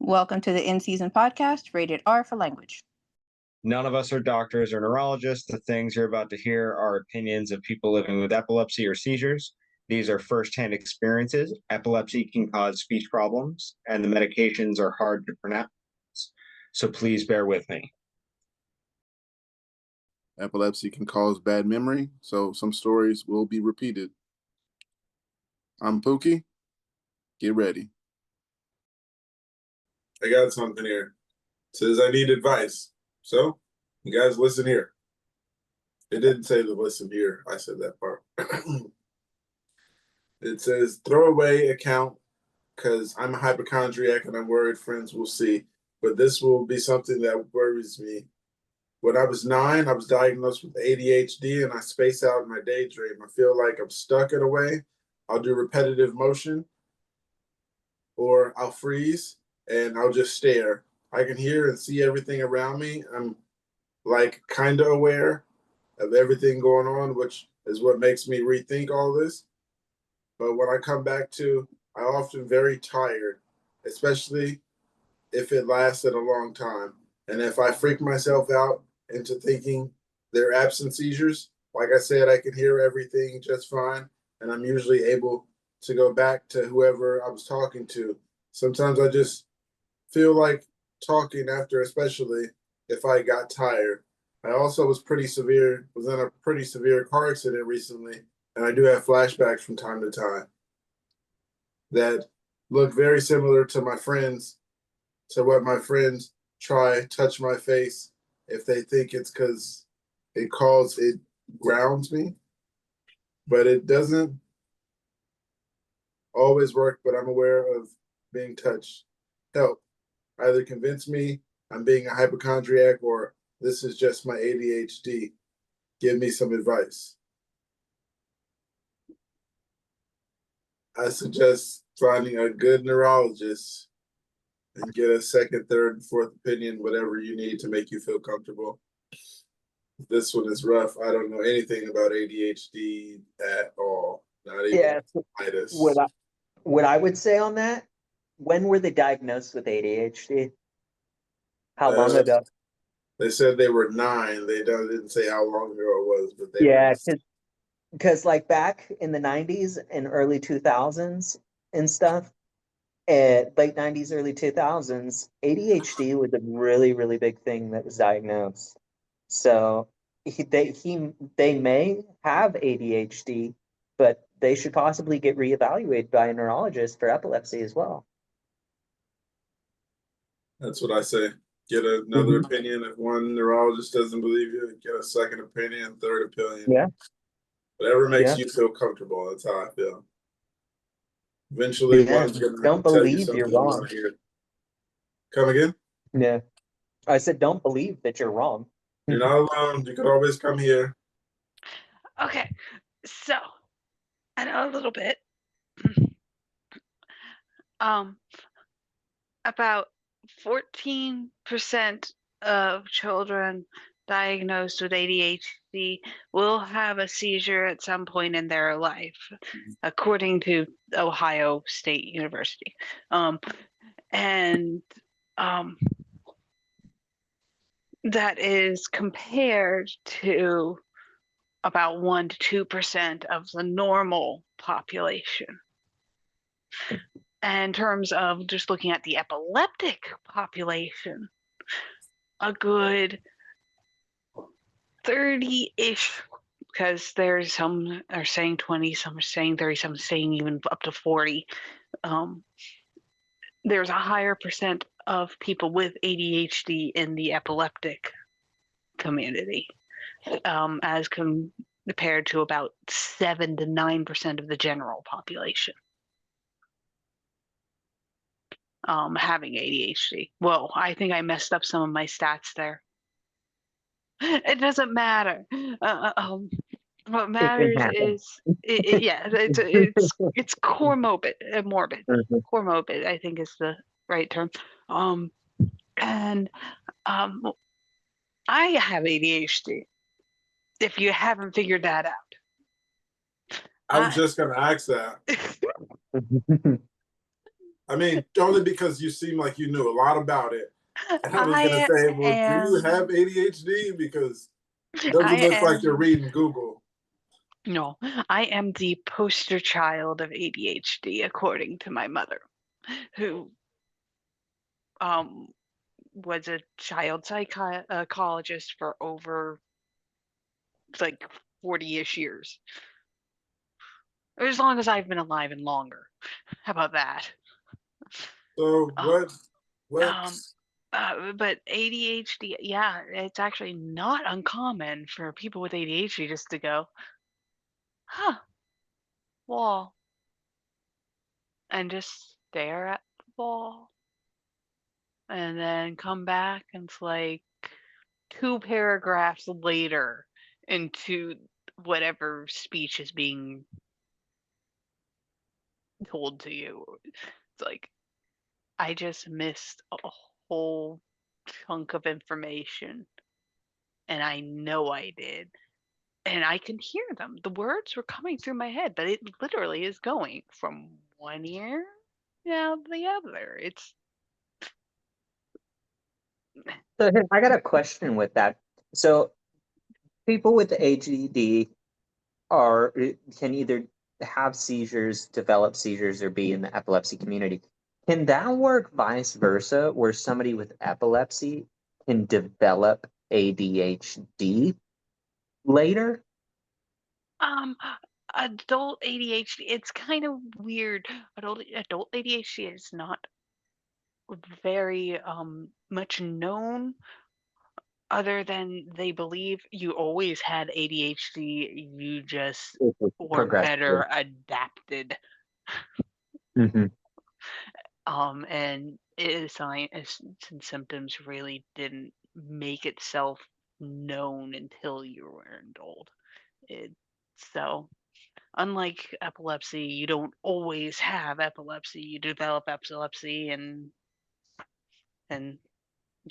Welcome to the In Season podcast, rated R for language. None of us are doctors or neurologists. The things you're about to hear are opinions of people living with epilepsy or seizures. These are firsthand experiences. Epilepsy can cause speech problems, and the medications are hard to pronounce. So please bear with me. Epilepsy can cause bad memory, so some stories will be repeated. I'm Pookie. Get ready. I got something here. It says I need advice. So, you guys listen here. It didn't say to listen here. I said that part. It says throw away account because I'm a hypochondriac and I'm worried friends will see. But this will be something that worries me. When I was 9, I was diagnosed with ADHD and I space out in my daydream. I feel like I'm stuck in a way. I'll do repetitive motion or I'll freeze and I'll just stare. I can hear and see everything around me. I'm like kind of aware of everything going on, which is what makes me rethink all this. But when I come back to, I often very tired, especially if it lasted a long time. And if I freak myself out into thinking they're absent seizures, like I said, I can hear everything just fine. And I'm usually able to go back to whoever I was talking to. Sometimes I just feel like talking after, especially if I got tired. I also was in a pretty severe car accident recently, and I do have flashbacks from time to time that look very similar to my friends, to what my friends touch my face if they think it's because it grounds me, but it doesn't always work, but I'm aware of being touched. Help. Either convince me I'm being a hypochondriac or this is just my ADHD. Give me some advice. I suggest finding a good neurologist and get a second, third, and fourth opinion, whatever you need to make you feel comfortable. This one is rough. I don't know anything about ADHD at all. Not even itis. What I would say on that, when were they diagnosed with ADHD? How long ago? They said they were 9. They didn't say how long ago it was, but they were. Because like back in the 90s and early 2000s and stuff, late 90s, early 2000s, ADHD was a really, really big thing that was diagnosed. So they may have ADHD, but they should possibly get reevaluated by a neurologist for epilepsy as well. That's what I say. Get another opinion. If one neurologist doesn't believe you, get a second opinion, third opinion. Yeah. Whatever makes you feel comfortable. That's how I feel. Eventually, one's going to tell you something you're you wrong. want to hear. Come again? Yeah. I said, don't believe that you're wrong. You're not alone. You can always come here. Okay. So, I know a little bit. About 14% of children diagnosed with ADHD will have a seizure at some point in their life, according to Ohio State University. That is compared to about 1 to 2% of the normal population. And in terms of just looking at the epileptic population, a good 30-ish, because there's some are saying 20, some are saying 30, some are saying even up to 40. There's a higher percent of people with ADHD in the epileptic community, as compared to about 7 to 9% of the general population having ADHD. Whoa, I think I messed up some of my stats there. It doesn't matter. What matters is, it's comorbid, morbid. Comorbid, I think is the right term. I have ADHD. If you haven't figured that out, I was just going to ask that. I mean, only because you seem like you knew a lot about it. And I was gonna I say, well, do you am. have ADHD? Because it doesn't I look like you're am. reading Google. No, I am the poster child of ADHD, according to my mother, who was a child psychologist for over like 40-ish years. As long as I've been alive and longer. How about that? So Um, what um, but ADHD, yeah, it's actually not uncommon for people with ADHD just to go, huh, wall, and just stare at the wall, and then come back and it's like 2 paragraphs later into whatever speech is being told to you. It's like, I just missed a whole chunk of information, and I know I did. And I can hear them. The words were coming through my head, but it literally is going from one ear now to the other. It's So here, I got a question with that. So people with ADD can either have seizures, develop seizures, or be in the epilepsy community. Can that work vice versa, where somebody with epilepsy can develop ADHD later? adult ADHD. It's kind of weird. Adult ADHD is not very much known, other than they believe you always had ADHD. You just were better adapted. Mm-hmm. And signs and symptoms really didn't make itself known until you were an adult. So unlike epilepsy, you don't always have epilepsy. You develop epilepsy and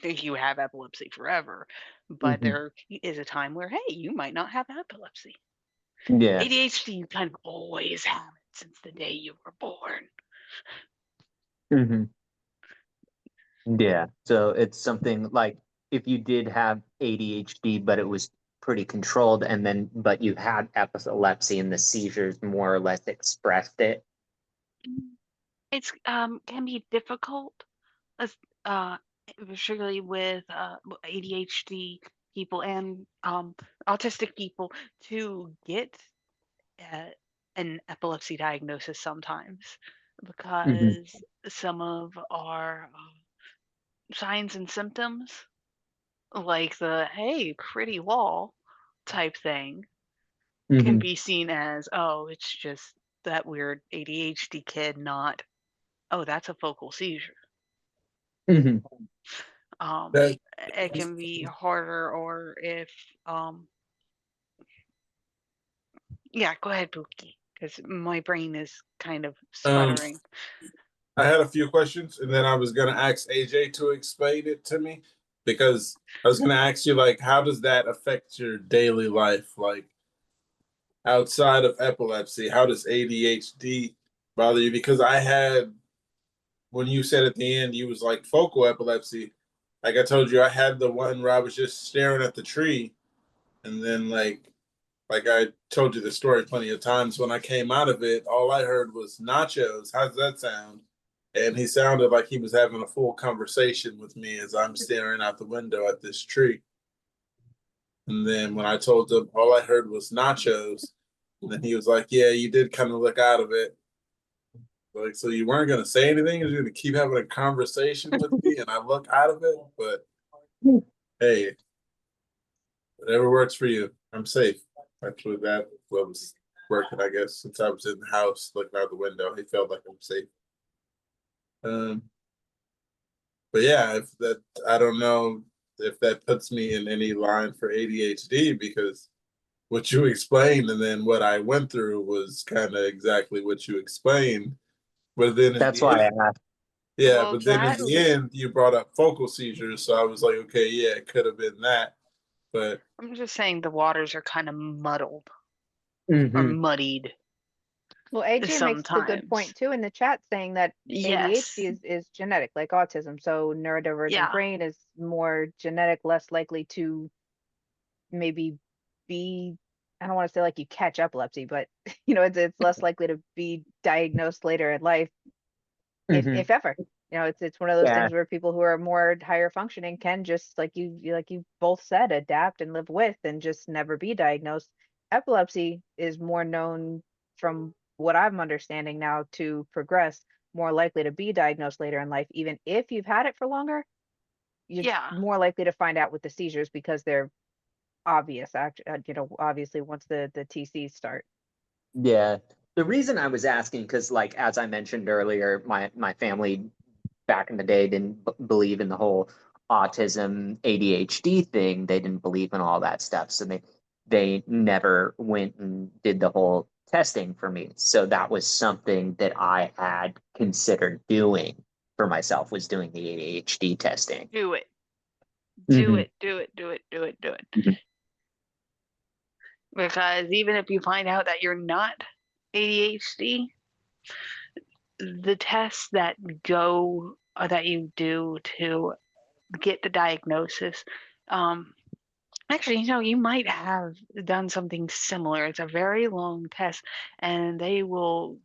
think you have epilepsy forever. But Mm-hmm. there is a time where, hey, you might not have epilepsy. Yeah. ADHD, you kind of always have it since the day you were born. Mm-hmm. Yeah. So it's something like if you did have ADHD, but it was pretty controlled, and then but you had epilepsy and the seizures more or less expressed it. It's can be difficult, as particularly with ADHD people and autistic people, to get uh, an epilepsy diagnosis sometimes, Mm-hmm. because some of our signs and symptoms, like the hey pretty wall type thing, can Mm-hmm. be seen as, oh, it's just that weird ADHD kid, not, oh, that's a focal seizure. Mm-hmm. that It can be harder, or if yeah, go ahead, Pookie, because my brain is kind of um sputtering. I had a few questions and then I was gonna ask AJ to explain it to me because I was gonna ask you like how does that affect your daily life? Like outside of epilepsy, how does ADHD bother you? Because I had when you said at the end you was like focal epilepsy, like I told you I had the one where I was just staring at the tree and then like I told you the story plenty of times. When I came out of it, all I heard was nachos. How's that sound? And he sounded like he was having a full conversation with me as I'm staring out the window at this tree. And then when I told him, all I heard was nachos. And then he was like, yeah, you did kind of look out of it. Like, so you weren't going to say anything? You're going to keep having a conversation with me and I look out of it? But hey, whatever works for you. I'm safe. Actually, that was working, I guess, since I was in the house looking out the window. He felt like I'm safe. Um, but yeah, if that, I don't know if that puts me in any line for ADHD because what you explained and then what I went through was kind of exactly what you explained. But then in That's the why I end, asked. yeah, Well, but then in that the end, you brought up focal seizures. So I was like, okay, yeah, it could have been that. But I'm just saying the waters are kind of muddled or Mm-hmm. muddied. Well, AJ makes a good sometimes. point too in the chat, saying that Yes. ADHD is genetic, like autism. So neurodivergent Yeah. brain is more genetic, less likely to maybe be, I don't want to say like you catch epilepsy, but it's less likely to be diagnosed later in life, if ever. It's one of those Yeah. things where people who are more higher functioning can just, like you both said, adapt and live with and just never be diagnosed. Epilepsy is more known, from what I'm understanding now, to progress, more likely to be diagnosed later in life. Even if you've had it for longer, you're Yeah. more likely to find out with the seizures because they're obvious. Obviously once the TCs start. Yeah. The reason I was asking, because like as I mentioned earlier, my family back in the day didn't believe in the whole autism ADHD thing. They didn't believe in all that stuff. So they never went and did the whole testing for me. So that was something that I had considered doing for myself, was doing the ADHD testing. Do it. Mhm. Do it. Mhm. Because even if you find out that you're not ADHD, the tests that you do to get the diagnosis, actually, you might have done something similar. It's a very long test, and they will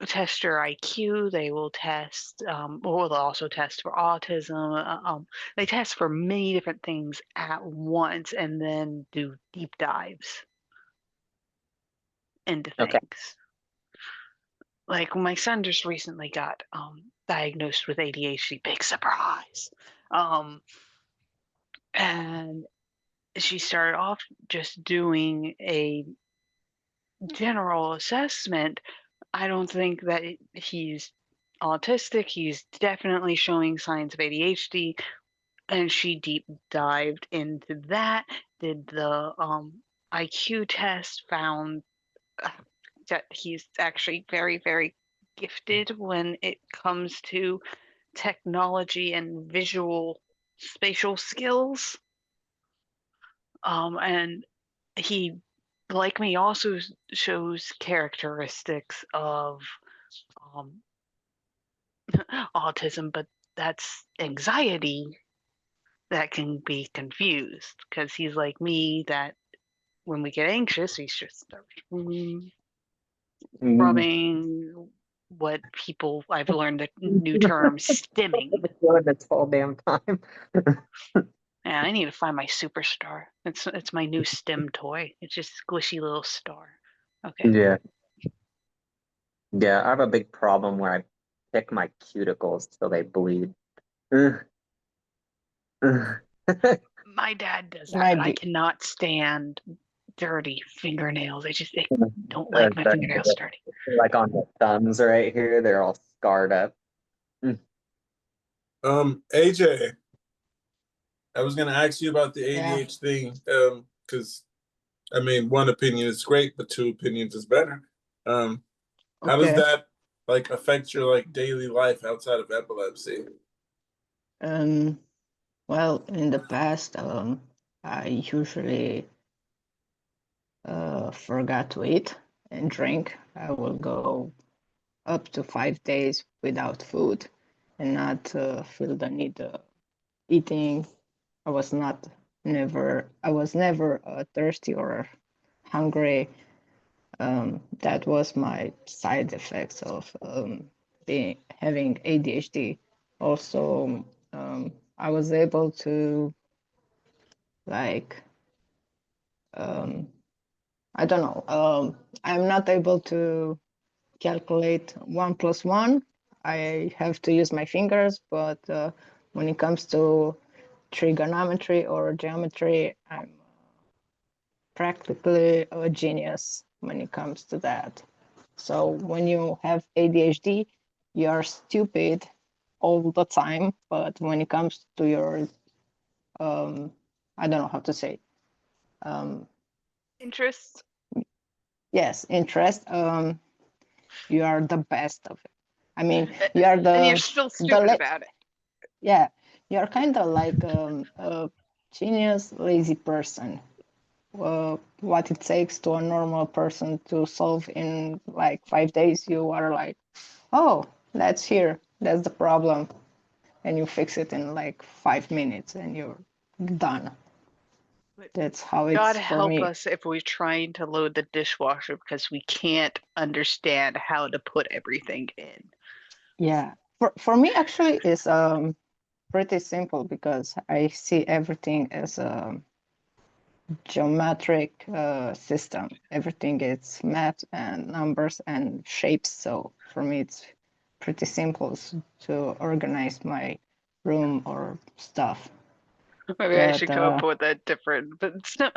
test your IQ. They will test, or they'll also test for autism. They test for many different things at once, and then do deep dives into Okay. things. Like my son just recently got diagnosed with ADHD. Big surprise. And she started off just doing a general assessment. I don't think that he's autistic. He's definitely showing signs of ADHD. And she deep dived into that, did the IQ test, found that he's actually very, very gifted when it comes to technology and visual spatial skills. And he, like me, also shows characteristics of um, autism, but that's anxiety that can be confused, because he's like me, that when we get anxious, he just starts rubbing what people, I've learned the new term, stimming. I've been doing this whole damn time. Yeah, I need to find my superstar. It's my new stim toy. It's just a squishy little star. Okay. Yeah. Yeah, I have a big problem where I pick my cuticles till they bleed. Ugh. Ugh. My dad does that, Might but I be. cannot stand dirty fingernails. I don't like my fingernails dirty. Like on the thumbs right here, they're all scarred up. AJ, I was gonna ask you about the Yeah. ADHD thing, because I mean, one opinion is great, but two opinions is better. How does Okay. that like affect your like daily life outside of epilepsy? Well, in the past, I usually forgot to eat and drink. I will go up to 5 days without food and not feel the need of eating. I was never thirsty or hungry. That was my side effects of having ADHD. Also, I was able to, like, I don't know. I'm not able to calculate 1 plus 1. I have to use my fingers, but when it comes to trigonometry or geometry, I'm practically a genius when it comes to that. So when you have ADHD, you're stupid all the time, but when it comes to your, I don't know how to say, Interest? yes, interest, you are the best of it. I mean, you are And you're still stupid about it. yeah, you're kind of like a genius, lazy person. what it takes to a normal person to solve in like 5 days, you are like, oh, that's here, that's the problem, and you fix it in like 5 minutes and you're done. That's how God it's for help me. us if we're trying to load the dishwasher because we can't understand how to put everything in. Yeah, for me actually it's pretty simple because I see everything as a geometric system. Everything is math and numbers and shapes. So for me, it's pretty simple to organize my room or stuff. Maybe I should But come up with a different, but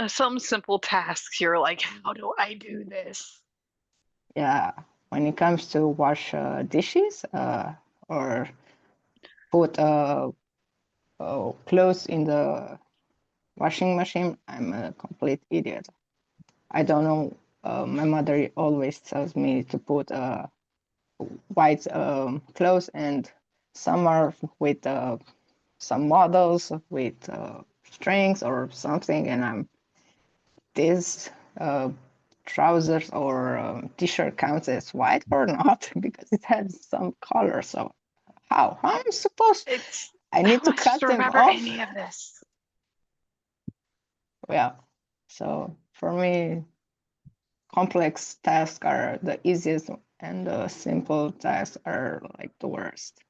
some simple tasks. You're like, how do I do this? yeah, when it comes to wash dishes or put clothes in the washing machine, I'm a complete idiot. I don't know. My mother always tells me to put white clothes, and some are with some models with strings or something, and I'm this trousers or t-shirt counts as white or not because it has some color. So how I'm supposed? I How need am to I supposed cut to them remember off. any of this? Yeah. So for me, complex tasks are the easiest and the simple tasks are like the worst.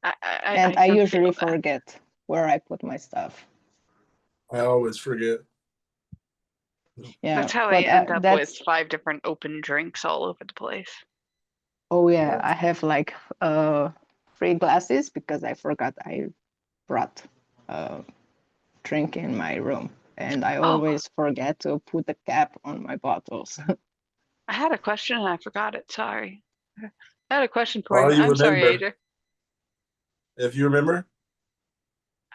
And I I can usually feel that. forget where I put my stuff. I always forget. Yeah, That's how I but end up with that's 5 different open drinks all over the place. oh yeah, I have like 3 glasses because I forgot I brought a drink in my room, and I Oh, always forget to put the cap on my bottles. I had a question and I forgot it. Sorry. I had a question for Oh, you. you I'm sorry, remember? AJ. If you remember.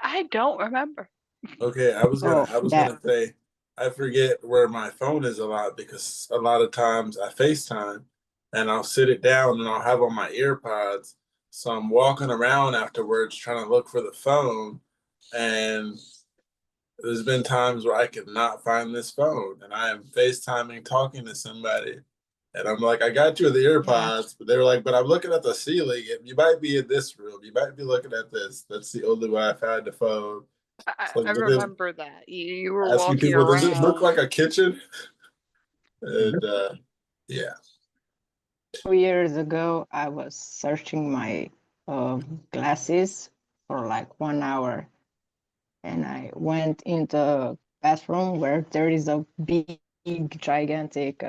I don't remember. Okay, I was Oh gonna say I forget where my phone is a lot because a lot of times I FaceTime and I'll sit it down and I'll have on my earpods. So I'm walking around afterwards trying to look for the phone, and there's been times where I could not find this phone and I am FaceTiming talking to somebody. And I'm like, I got you with the earpods, but they were like, but I'm looking at the ceiling and you might be in this room. You might be looking at this. That's the only way I found the phone. So I remember that. You were asking walking people, does it look like around. a kitchen? And yeah. 2 years ago, I was searching my glasses for like 1 hour, and I went in the bathroom where there is a big, gigantic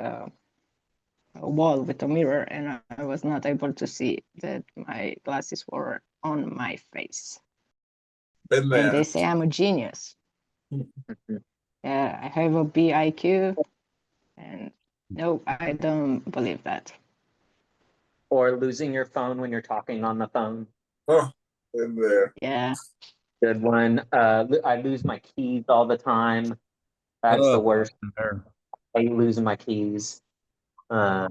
wall with a mirror, and I was not able to see that my glasses were on my face. Been And they there. say I'm a genius. Yeah, I have a BIQ, and no, I don't believe that. Or losing your phone when you're talking on the phone. Oh, been there. Yeah, Good one. I lose my keys all the time. That's the worst. I hate losing my keys. I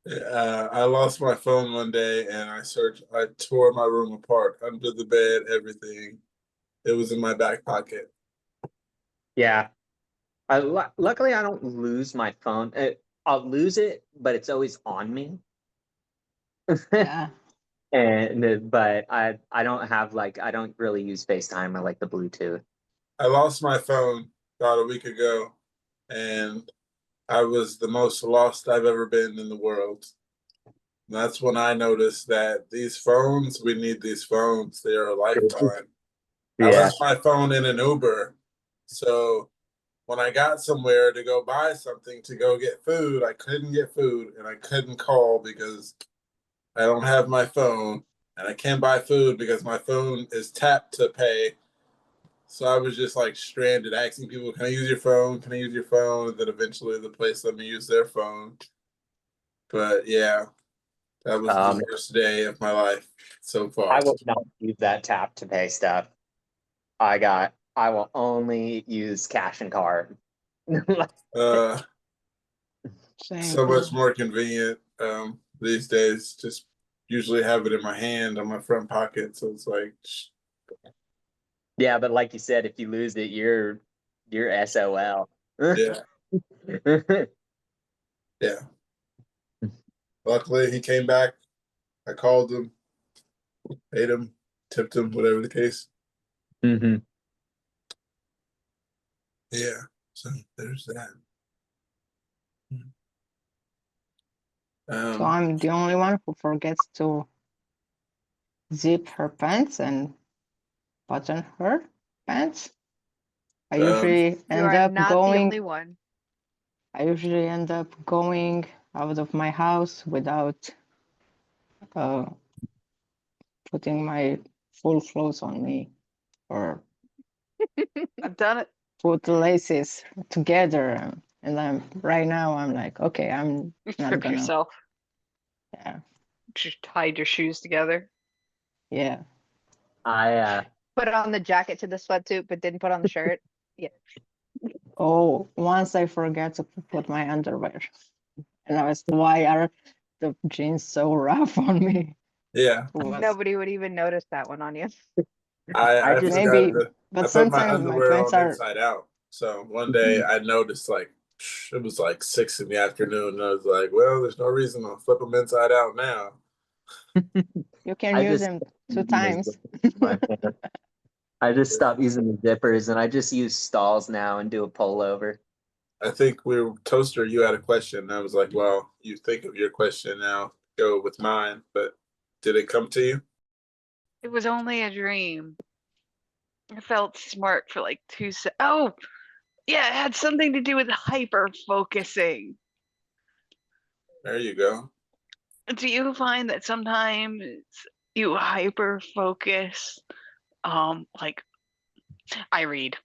lost my phone one day and I tore my room apart under the bed, everything. It was in my back pocket. Yeah. Luckily, I don't lose my phone. I'll lose it, but it's always on me. yeah, But I don't have I don't really use FaceTime or like the Bluetooth. I lost my phone about a week ago, and I was the most lost I've ever been in the world. And that's when I noticed that these phones, we need these phones. They are a lifetime. I Yeah. left my phone in an Uber. So when I got somewhere to go buy something to go get food, I couldn't get food and I couldn't call because I don't have my phone, and I can't buy food because my phone is tapped to pay. So I was just like stranded asking people, can I use your phone? Can I use your phone? And then eventually the place let me use their phone. But yeah, that was the worst day of my life so far. I will not use that tap to pay stuff. I will only use cash and card. same. So much more convenient these days. Just usually have it in my hand on my front pocket. So it's like, Yeah, but like you said, if you lose it, you're SOL. Yeah. Yeah. Luckily, he came back. I called him, paid him, tipped him, whatever the case. Mm-hmm. Yeah. So there's that. So I'm the only one who forgets to zip her pants and button her pants. I usually You end are up not the going. only one. I usually end up going out of my house without uh, putting my full clothes on me or I've done it. put the laces together. And I'm right now. I'm like, okay, I'm You not trip gonna. yourself. Yeah, Just tied your shoes together. yeah. I Put on the jacket to the sweatsuit, but didn't put on the shirt. Yeah. Oh, once I forget to put my underwear, and I was, why are the jeans so rough on me? Yeah. Was Nobody would even notice that one on you. I I just forgot maybe, to. I but put my sometimes my underwear pants on are. inside out. So one day I noticed like it was like 6 in the afternoon. And I was like, well, there's no reason to flip them inside out now. You can I use just them 2 times. I just stopped using the zippers and I just use stalls now and do a pullover. I think we were Toaster. You had a question. I was like, well, you think of your question now. Go with mine. But did it come to you? It was only a dream. I felt smart for like 2 seconds. Oh, yeah, it had something to do with hyper focusing. There you go. Do you find that sometimes you hyper focus? Like I read.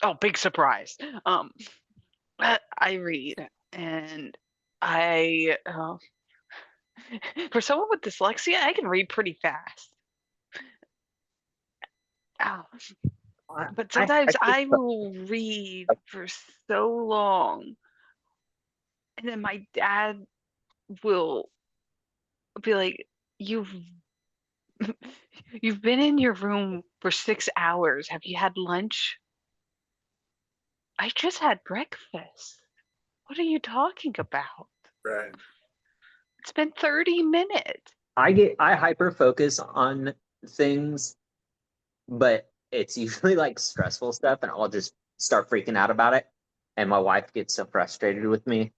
Oh, big surprise. I read, and I, for someone with dyslexia, I can read pretty fast. Oh, but sometimes I will read for so long, and then my dad will be like, You've been in your room for 6 hours. Have you had lunch?" "I just had breakfast." "What are you talking about? Right. It's been 30 minutes." I hyper focus on things, but it's usually like stressful stuff and I'll just start freaking out about it. And my wife gets so frustrated with me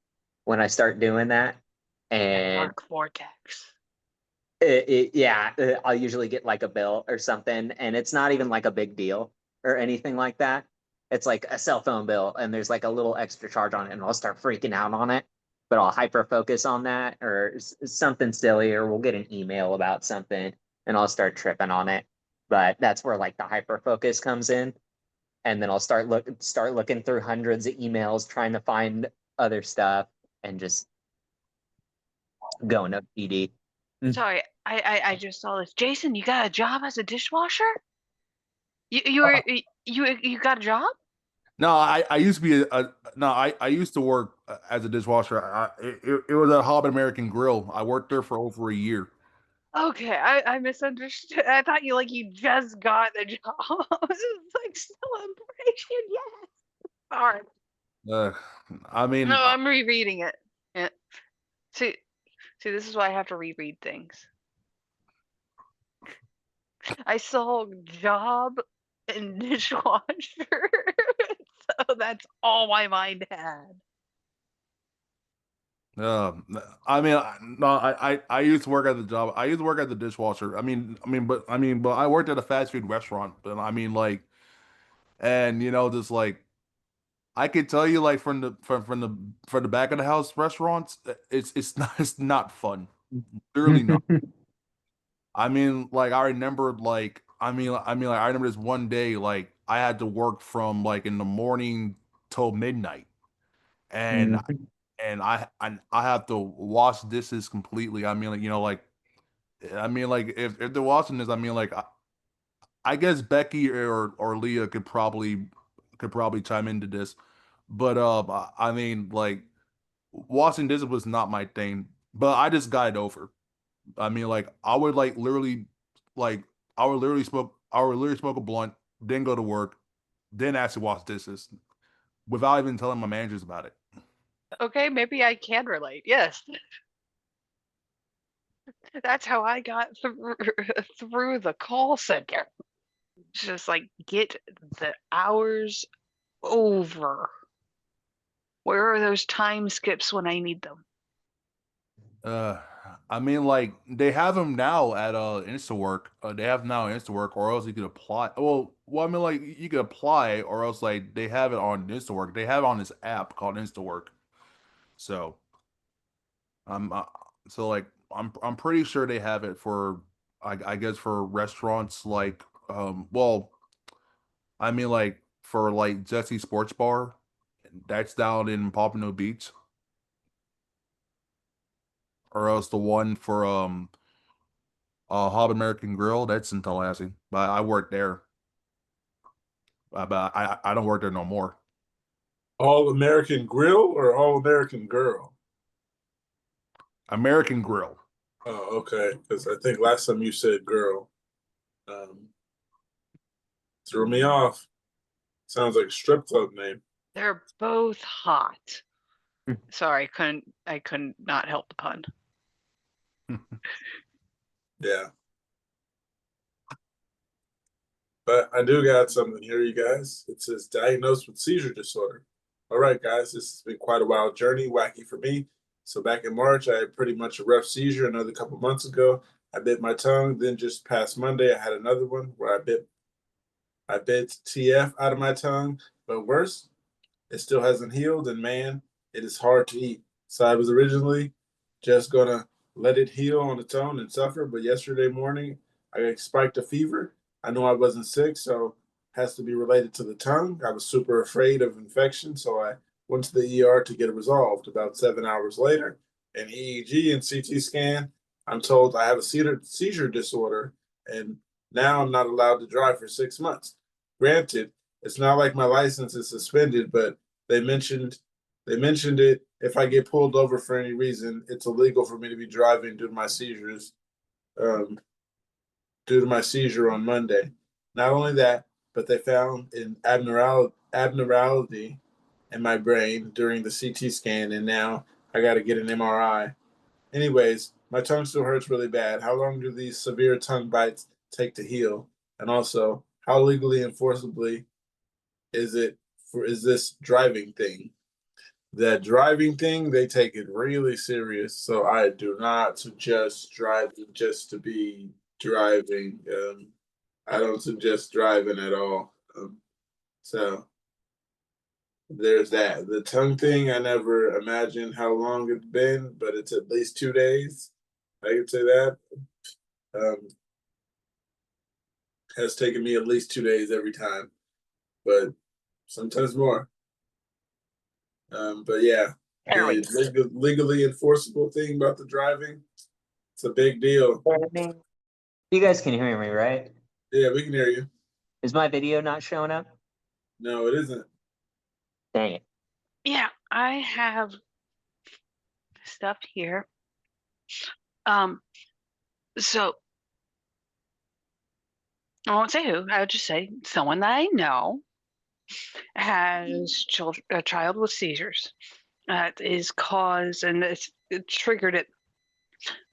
when I start doing that. And Dark vortex. I'll usually get like a bill or something, and it's not even like a big deal or anything like that. It's like a cell phone bill, and there's like a little extra charge on it, and I'll start freaking out on it. But I'll hyper focus on that or something silly, or we'll get an email about something, and I'll start tripping on it. But that's where like the hyper focus comes in, and then I'll start looking through hundreds of emails trying to find other stuff, and just going up PD. Sorry, I just saw this. Jason, you got a job as a dishwasher? You were you got a job? No, I used to be I used to work as a dishwasher. It was at Hobbit American Grill. I worked there for over a year. Okay, I misunderstood. I thought you just got the job. This is like celebration. Yes. Sorry. Uh, I mean, No, I'm rereading it. Yeah. See, this is why I have to reread things. I saw job and dishwasher, so that's all my mind had. uh, I mean, no, I used to work at the job. I used to work at the dishwasher. But I worked at a fast food restaurant. But I mean, like, and just like I could tell you, like, from the back of the house restaurants, it's not fun. Really not. I mean, like I remember, like I remember this one day, like I had to work from like in the morning till midnight, and I have to wash dishes completely. I mean, like if they're washing this, I mean, like I guess Becky or Leah could probably chime into this, but I mean, like washing dishes was not my thing, but I just got it over. I mean, like like I would literally smoke a blunt, then go to work, then actually wash dishes. without even telling my managers about it. Okay, maybe I can relate. Yes. That's how I got through the call center. Just like get the hours over. Where are those time skips when I need them? I mean, like they have them now at InstaWork. They have now InstaWork, or else you could apply. Well, I mean, like you could apply, or else like they have it on InstaWork. They have it on this app called InstaWork. So, I'm so like I'm pretty sure they have it for I guess for restaurants like well, I mean like for like Jesse Sports Bar, that's down in Pompano Beach, or else the one for Hob American Grill, that's in Tallahassee. But I work there. But I don't work there no more. All American Grill or All American Girl? American Grill. Oh, okay. Because I think last time you said girl. Um, threw me off. Sounds like a strip club name. They're both hot. Sorry, I couldn't not help the pun. Yeah. But I do got something here, you guys. It says diagnosed with seizure disorder. All right, guys, this has been quite a wild journey, wacky for me. So back in March, I had pretty much a rough seizure. Another couple months ago, I bit my tongue. Then just past Monday, I had another one where I bit TF out of my tongue. But worse, it still hasn't healed, and man, it is hard to eat. So I was originally just gonna let it heal on its own and suffer. But yesterday morning, I spiked a fever. I know I wasn't sick, so it has to be related to the tongue. I was super afraid of infection, so I went to the ER to get it resolved. About 7 hours later, an EEG and CT scan, I'm told I have a seizure disorder, and now I'm not allowed to drive for 6 months. Granted, it's not like my license is suspended, but they mentioned it. If I get pulled over for any reason, it's illegal for me to be driving due to my seizures. Due to my seizure on Monday. Not only that, but they found an abnormality in my brain during the CT scan, and now I got to get an MRI. Anyways, my tongue still hurts really bad. How long do these severe tongue bites take to heal? And also, how legally enforceably is this driving thing? That driving thing, they take it really serious. So I do not suggest driving just to be driving. I don't suggest driving at all. So there's that. The tongue thing, I never imagined how long it's been, but it's at least 2 days. I can say that. Has taken me at least 2 days every time, but sometimes more. But yeah, the legally enforceable thing about the driving, it's a big deal. You guys can hear me, right? Yeah, we can hear you. Is my video not showing up? No, it isn't. Dang it. Yeah, I have stuff here. So I won't say who. I would just say someone that I know has a child with seizures. That is caused, and it triggered it.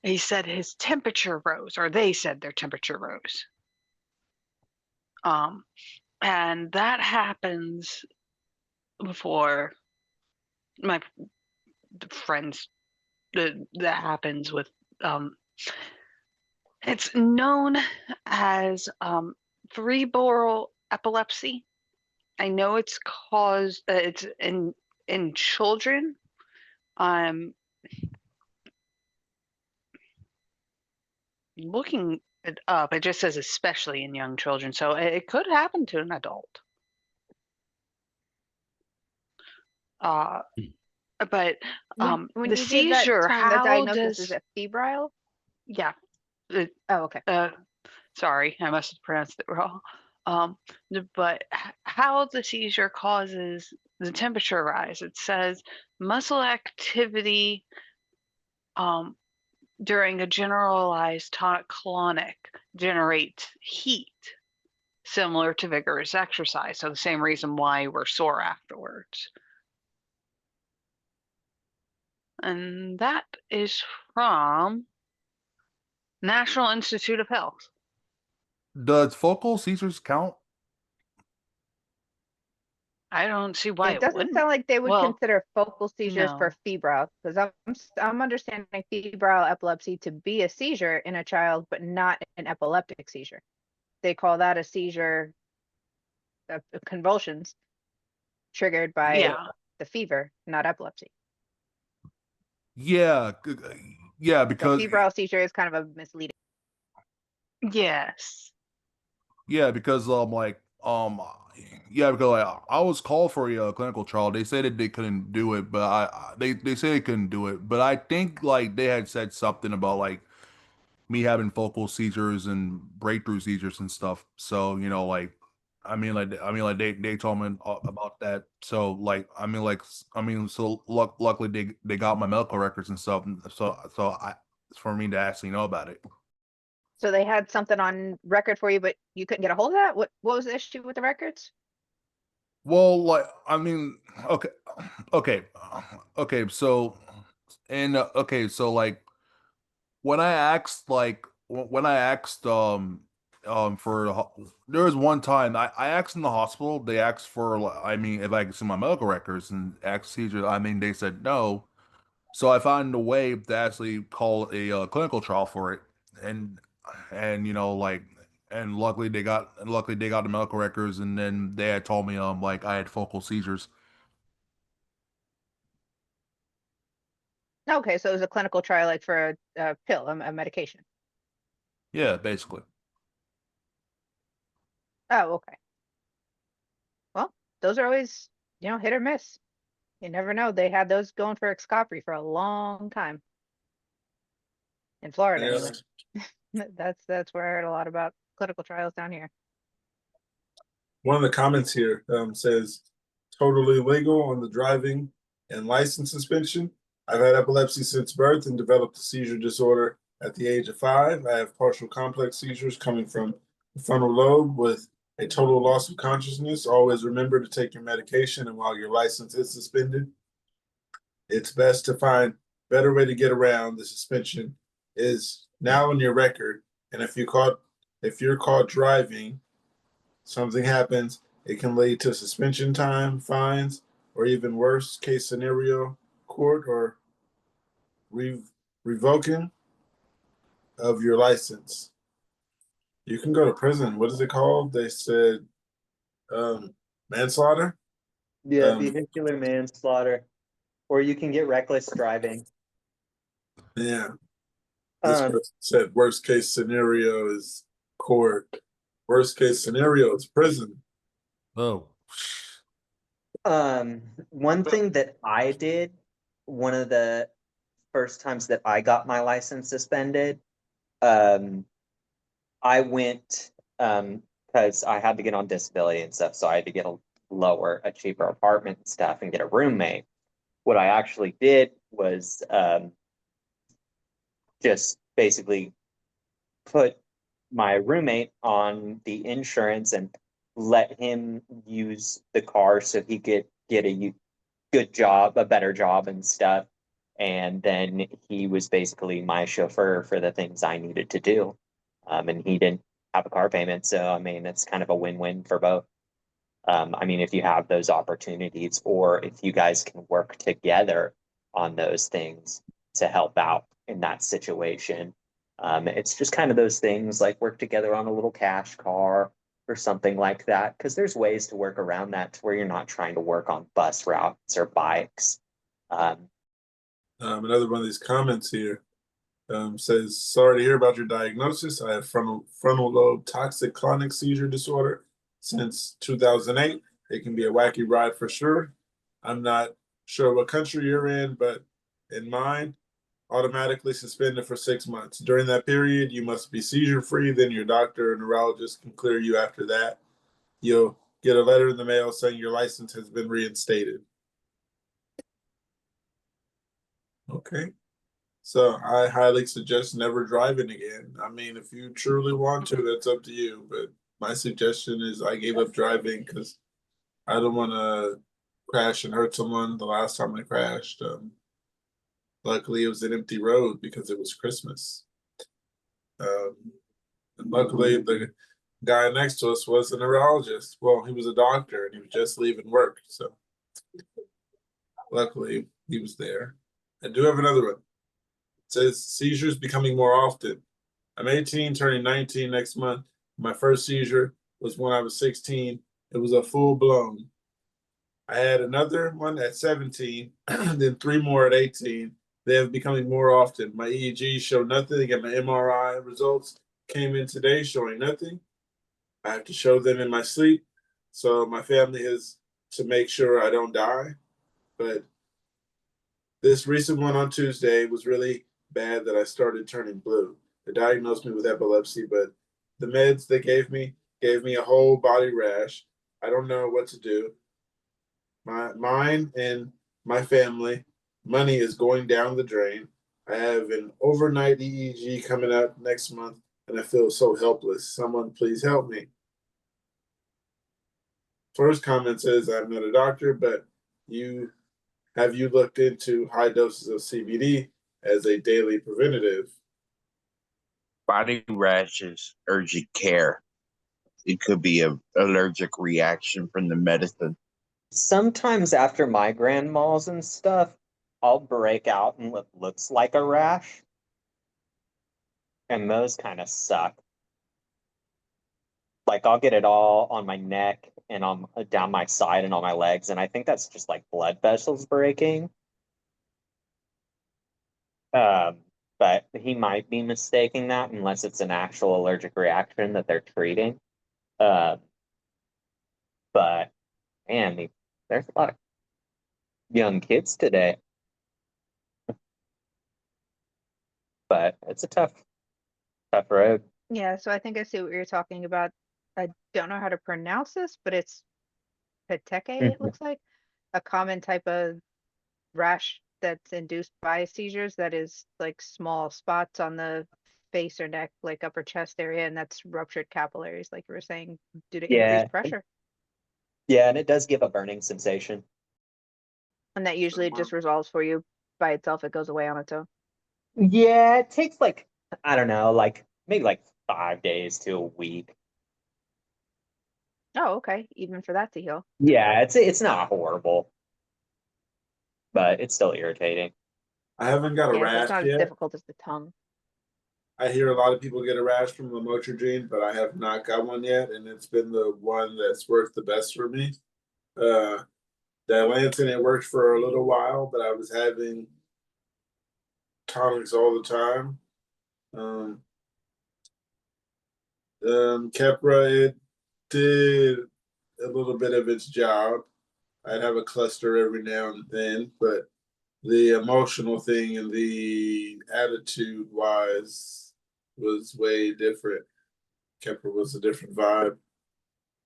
He said his temperature rose, or they said their temperature rose. And that happens before my friends. That happens with it's known as cerebral epilepsy. I know it's caused. It's in children. Looking it up. It just says especially in young children, so it could happen to an adult. But When the you gave that seizure, term, the how diagnosis, does is it febrile? yeah? Oh, okay. Sorry, I must have pronounced it wrong. But how the seizure causes the temperature rise? It says muscle activity during a generalized tonic-clonic generates heat. similar to vigorous exercise. So the same reason why we're sore afterwards. And that is from National Institute of Health. Does focal seizures count? I don't see why It it doesn't wouldn't. sound like they would Well, consider focal seizures no. for febrile, because I'm understanding febrile epilepsy to be a seizure in a child, but not an epileptic seizure. They call that a seizure, convulsions triggered by Yeah. the fever, not epilepsy. Yeah, yeah, So because febrile seizure is kind of a misleading. Yes. yeah, because yeah, because like, I was called for a clinical trial. They said that they couldn't do it, but they say they couldn't do it. But I think like they had said something about like me having focal seizures and breakthrough seizures and stuff. So you know, like they told me about that. So so luckily they got my medical records and stuff. So I it's for me to actually know about it. So they had something on record for you, but you couldn't get a hold of that? What was the issue with the records? Well, like okay, okay, okay. So, and so like when I asked, when I asked, for there was one time I asked in the hospital. They asked for, if I could see my medical records and asked seizure. They said no. So I found a way to actually call a clinical trial for it, and and you know like and luckily they got the medical records, and then they had told me like I had focal seizures. Okay, so it was a clinical trial, like for a pill, a medication. Yeah, basically. Oh, okay. Well, those are always, hit or miss. You never know. They had those going for Xcopri for a long time in Florida, anyway. That's where I heard a lot about clinical trials down here. One of the comments here says totally legal on the driving and license suspension. I've had epilepsy since birth and developed a seizure disorder at the age of 5. I have partial complex seizures coming from the frontal lobe with a total loss of consciousness. Always remember to take your medication, and while your license is suspended, it's best to find a better way to get around. The suspension is now in your record, and if you're caught driving, something happens, it can lead to suspension time, fines, or even worse case scenario, court or revoking of your license. You can go to prison. What is it called? They said manslaughter. Yeah, vehicular manslaughter, or you can get reckless driving. Yeah. This person said worst case scenario is court. Worst case scenario is prison. Oh. One thing that I did, one of the first times that I got my license suspended, I went because I had to get on disability and stuff, so I had to get a cheaper apartment and stuff and get a roommate. What I actually did was just basically put my roommate on the insurance and let him use the car so he could get a good job, a better job and stuff. And then he was basically my chauffeur for the things I needed to do. And he didn't have a car payment. So, I mean, it's kind of a win-win for both. I mean, if you have those opportunities, or if you guys can work together on those things to help out in that situation. It's just kind of those things like work together on a little cash car or something like that, because there's ways to work around that to where you're not trying to work on bus routes or bikes. Another one of these comments here says, sorry to hear about your diagnosis. I have frontal lobe toxic clonic seizure disorder since 2008. It can be a wacky ride for sure. I'm not sure what country you're in, but in mine, automatically suspended for 6 months. During that period, you must be seizure free. Then your doctor or neurologist can clear you after that. You'll get a letter in the mail saying your license has been reinstated. Okay. So I highly suggest never driving again. I mean, if you truly want to, that's up to you. But my suggestion is I gave up driving because I don't want to crash and hurt someone. The last time I crashed, luckily it was an empty road because it was Christmas. And luckily the guy next to us was a neurologist. Well, he was a doctor and he was just leaving work. So luckily he was there. I do have another one. It says seizures becoming more often. I'm 18, turning 19 next month. My first seizure was when I was 16. It was a full blown. I had another one at 17, then 3 more at 18. They have becoming more often. My EEG showed nothing, and my MRI results came in today showing nothing. I have to show them in my sleep. So my family is to make sure I don't die. But this recent one on Tuesday was really bad that I started turning blue. They diagnosed me with epilepsy, but the meds they gave me a whole body rash. I don't know what to do. Mine and my family money is going down the drain. I have an overnight EEG coming up next month, and I feel so helpless. Someone please help me. First comment says I'm not a doctor, but you looked into high doses of CBD as a daily preventative? Body rashes, urgent care. It could be an allergic reaction from the medicine. Sometimes after migraine malls and stuff, I'll break out in what looks like a rash. And those kind of suck. Like I'll get it all on my neck and on down my side and on my legs, and I think that's just like blood vessels breaking. But he might be mistaking that unless it's an actual allergic reaction that they're treating. But man, there's a lot of young kids today. But it's a tough road. Yeah, so I think I see what you're talking about. I don't know how to pronounce this, but it's petechiae, it looks like. A common type of rash that's induced by seizures that is like small spots on the face or neck, like upper chest area, and that's ruptured capillaries, like you were saying, due to increased pressure. Yeah, and it does give a burning sensation. And that usually just resolves for you by itself. It goes away on its own. Yeah, it takes like, I don't know, like maybe like 5 days to a week. Oh, okay. Even for that to heal. Yeah, it's not horrible, but it's still irritating. I haven't got a Yeah, so rash it's not as yet. difficult as the tongue. I hear a lot of people get a rash from lamotrigine, but I have not got one yet, and it's been the one that's worked the best for me. The Atlantin, it worked for a little while, but I was having tonics all the time. Keppra, it did a little bit of its job. I'd have a cluster every now and then, but the emotional thing and the attitude wise was way different. Kepler was a different vibe.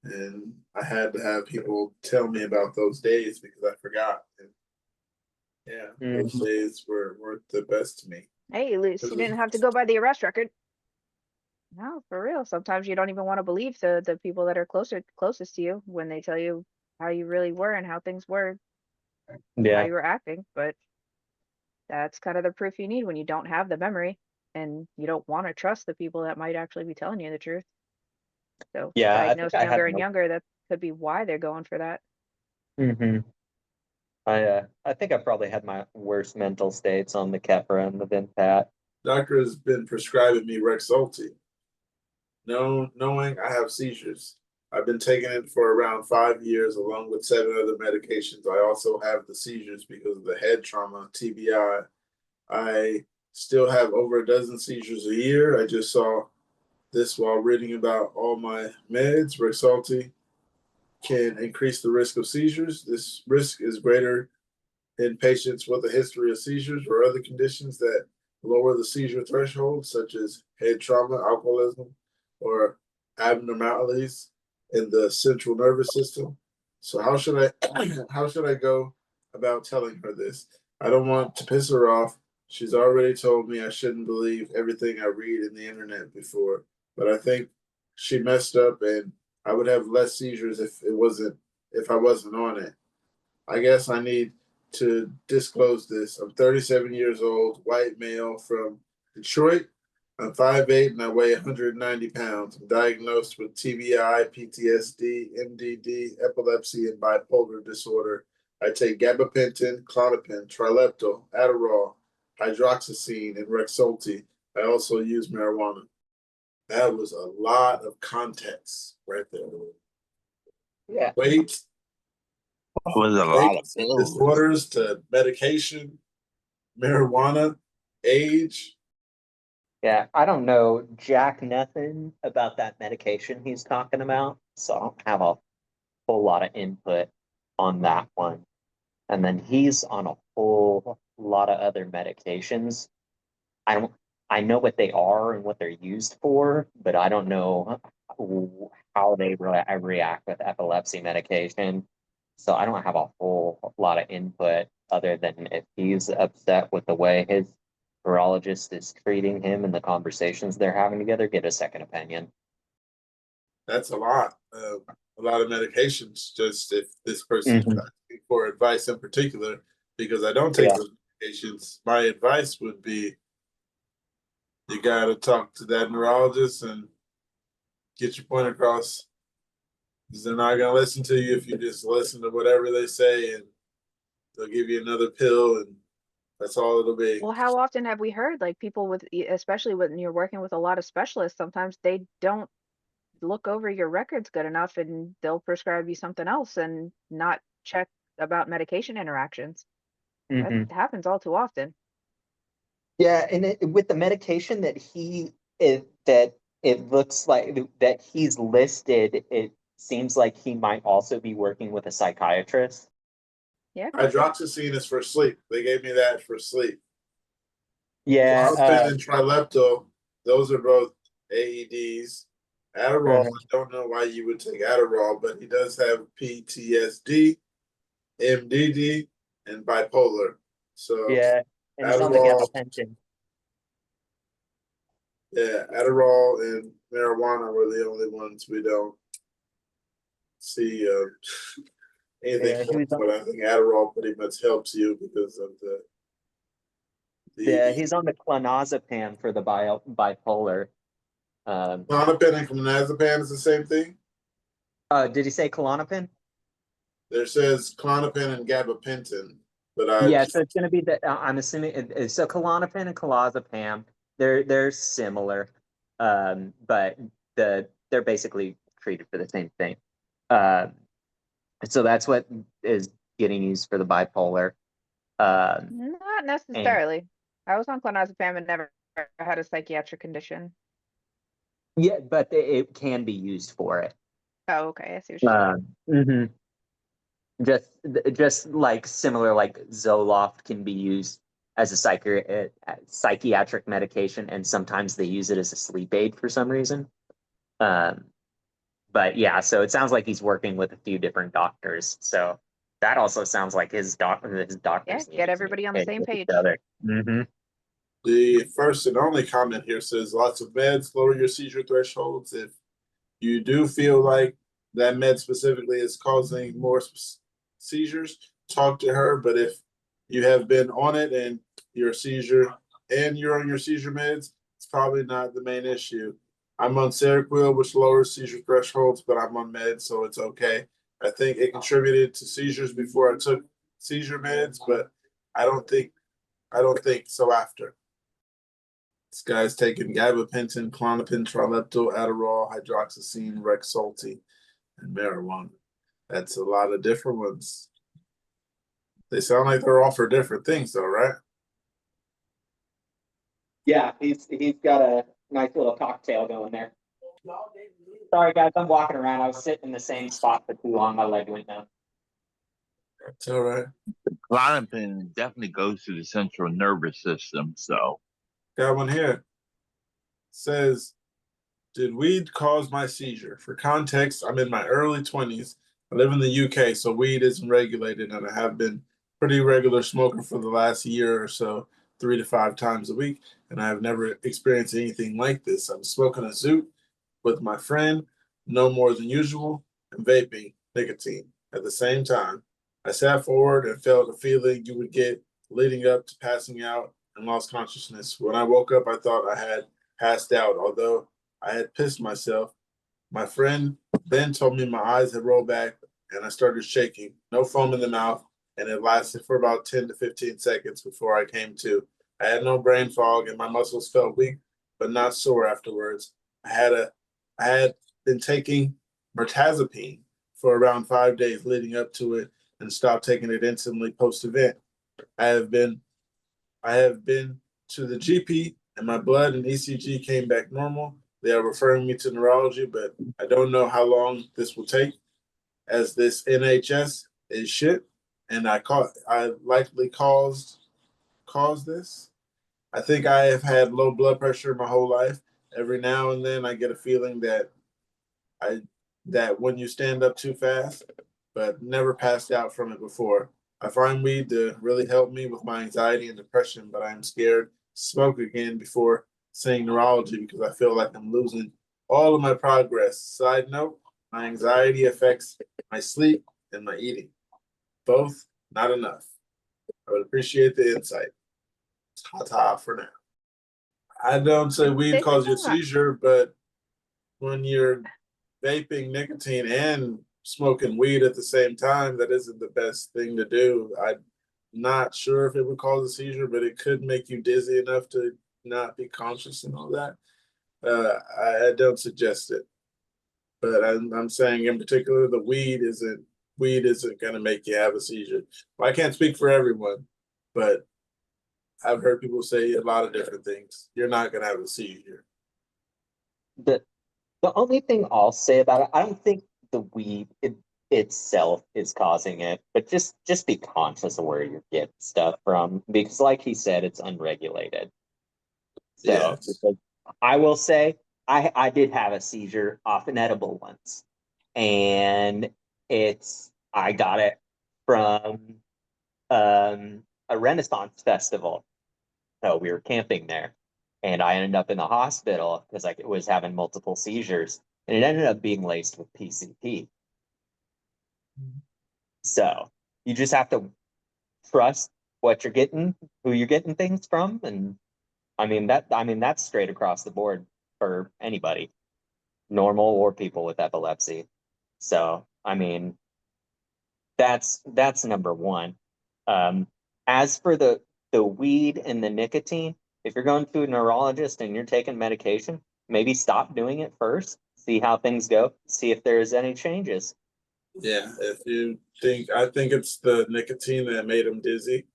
And I had to have people tell me about those days because I forgot. And yeah, those days were the best to me. Hey, at least you didn't have to go by the arrest record. No, for real. Sometimes you don't even want to believe the people that are closest to you when they tell you how you really were and how things were, how you were acting. But that's kind of the proof you need when you don't have the memory and you don't want to trust the people that might actually be telling you the truth. So diagnosed younger and younger, that could be why they're going for that. I think I probably had my worst mental states on the Keppra and the Vinpat. Doctor has been prescribing me Rexulti, knowing I have seizures. I've been taking it for around 5 years, along with 7 other medications. I also have the seizures because of the head trauma, TBI. I still have over a dozen seizures a year. I just saw this while reading about all my meds. Rexulti can increase the risk of seizures. This risk is greater in patients with a history of seizures or other conditions that lower the seizure threshold, such as head trauma, alcoholism, or abnormalities in the central nervous system. So how should I go about telling her this? I don't want to piss her off. She's already told me I shouldn't believe everything I read in the internet before, but I think she messed up, and I would have less seizures if I wasn't on it. I guess I need to disclose this. I'm 37 years old, white male from Detroit. I'm 5'8" and I weigh 190 pounds. I'm diagnosed with TBI, PTSD, MDD, epilepsy, and bipolar disorder. I take gabapentin, Klonopin, Trileptal, Adderall, hydroxyzine, and Rexulti. I also use marijuana. That was a lot of context right there. Yeah. Weight, Was a lot of pills. disorders to medication, marijuana, age. Yeah, I don't know jack nothing about that medication he's talking about, so I don't have a whole lot of input on that one. And then he's on a whole lot of other medications. I know what they are and what they're used for, but I don't know how they react with epilepsy medication. So I don't have a whole lot of input other than if he's upset with the way his neurologist is treating him and the conversations they're having together, get a second opinion. That's a lot of medications. Just if this person is asking for advice in particular, because I don't take those medications, my advice would be you got to talk to that neurologist and get your point across. Because they're not going to listen to you if you just listen to whatever they say, and they'll give you another pill, and that's all it'll be. Well, how often have we heard like people with, especially when you're working with a lot of specialists, sometimes they don't look over your records good enough and they'll prescribe you something else and not check about medication interactions. That happens all too often. Yeah, and with the medication that it looks like that he's listed, it seems like he might also be working with a psychiatrist. Yeah. Hydroxyzine is for sleep. They gave me that for sleep. Yeah. Klonopin and Trileptal, those are both AEDs. Adderall, I don't know why you would take Adderall, but he does have PTSD, MDD, and bipolar. So yeah, and he's on the gabapentin. Yeah, Adderall and marijuana were the only ones we don't see anything from, but I think Adderall pretty much helps you because of the yeah, he's on the clonazepam for the bipolar. Klonopin and clonazepam is the same thing. Did he say Klonopin? There says Klonopin and gabapentin, but yeah, so it's going to be that. I'm assuming so. Klonopin and clonazepam, they're similar, but they're basically treated for the same thing. So that's what is getting used for the bipolar. Not necessarily. I was on clonazepam and never had a psychiatric condition. Yeah, but it can be used for it. Oh, okay. I see what you're saying. Just like similar, like Zoloft can be used as a psychiatric medication, and sometimes they use it as a sleep aid for some reason. But yeah, so it sounds like he's working with a few different doctors. So that also sounds like his doctors. Yeah, get everybody on the same page. The first and only comment here says lots of meds lower your seizure thresholds. If you do feel like that med specifically is causing more seizures, talk to her. But if you have been on it and you're on your seizure meds, it's probably not the main issue. I'm on Seroquel, which lowers seizure thresholds, but I'm on meds, so it's okay. I think it contributed to seizures before I took seizure meds, but I don't think so after. This guy's taking gabapentin, Klonopin, Trileptal, Adderall, hydroxyzine, Rexulti, and marijuana. That's a lot of different ones. They sound like they're all for different things, though, right? Yeah, he's got a nice little cocktail going there. Sorry, guys, I'm walking around. I was sitting in the same spot for too long. My leg went numb. That's all right. Klonopin definitely goes to the central nervous system, so. Got one here. Says, did weed cause my seizure? For context, I'm in my early 20s. I live in the UK, so weed isn't regulated, and I have been pretty regular smoker for the last year or so, 3 to 5 times a week, and I have never experienced anything like this. I'm smoking a Zoot, with my friend, no more than usual, and vaping nicotine at the same time. I sat forward and felt a feeling you would get leading up to passing out and lost consciousness. When I woke up, I thought I had passed out, although I had pissed myself. My friend then told me my eyes had rolled back and I started shaking, no foam in the mouth, and it lasted for about 10 to 15 seconds before I came to. I had no brain fog and my muscles felt weak but not sore afterwards. I had been taking mirtazapine for around 5 days leading up to it and stopped taking it instantly post event. I have been to the GP and my blood and ECG came back normal. They are referring me to neurology, but I don't know how long this will take as this NHS is shit and I likely caused this. I think I have had low blood pressure my whole life. Every now and then I get a feeling I that when you stand up too fast, but never passed out from it before. I find weed to really help me with my anxiety and depression, but I am scared to smoke again before seeing neurology because I feel like I'm losing all of my progress. Side note, my anxiety affects my sleep and my eating. Both not enough. I would appreciate the insight. Ta-ta for now. I don't say weed Take causes you a your time. seizure, but when you're vaping nicotine and smoking weed at the same time, that isn't the best thing to do. I'm not sure if it would cause a seizure, but it could make you dizzy enough to not be conscious and all that. I don't suggest it, but I'm saying in particular the weed isn't going to make you have a seizure. Well, I can't speak for everyone, but I've heard people say a lot of different things. You're not going to have a seizure. The only thing I'll say about it, I don't think the weed itself is causing it, but just be conscious of where you're getting stuff from, because like he said, it's unregulated. So Yes. I will say I did have a seizure off an edible once, and I got it from a Renaissance festival. So we were camping there, and I ended up in the hospital because I was having multiple seizures, and it ended up being laced with PCP. So you just have to trust what you're getting, who you're getting things from, and I mean that's straight across the board for anybody, normal or people with epilepsy. So I mean that's number one. As for the weed and the nicotine, if you're going to a neurologist and you're taking medication, maybe stop doing it first, see how things go, see if there's any changes. Yeah, if you think, I think it's the nicotine that made him dizzy.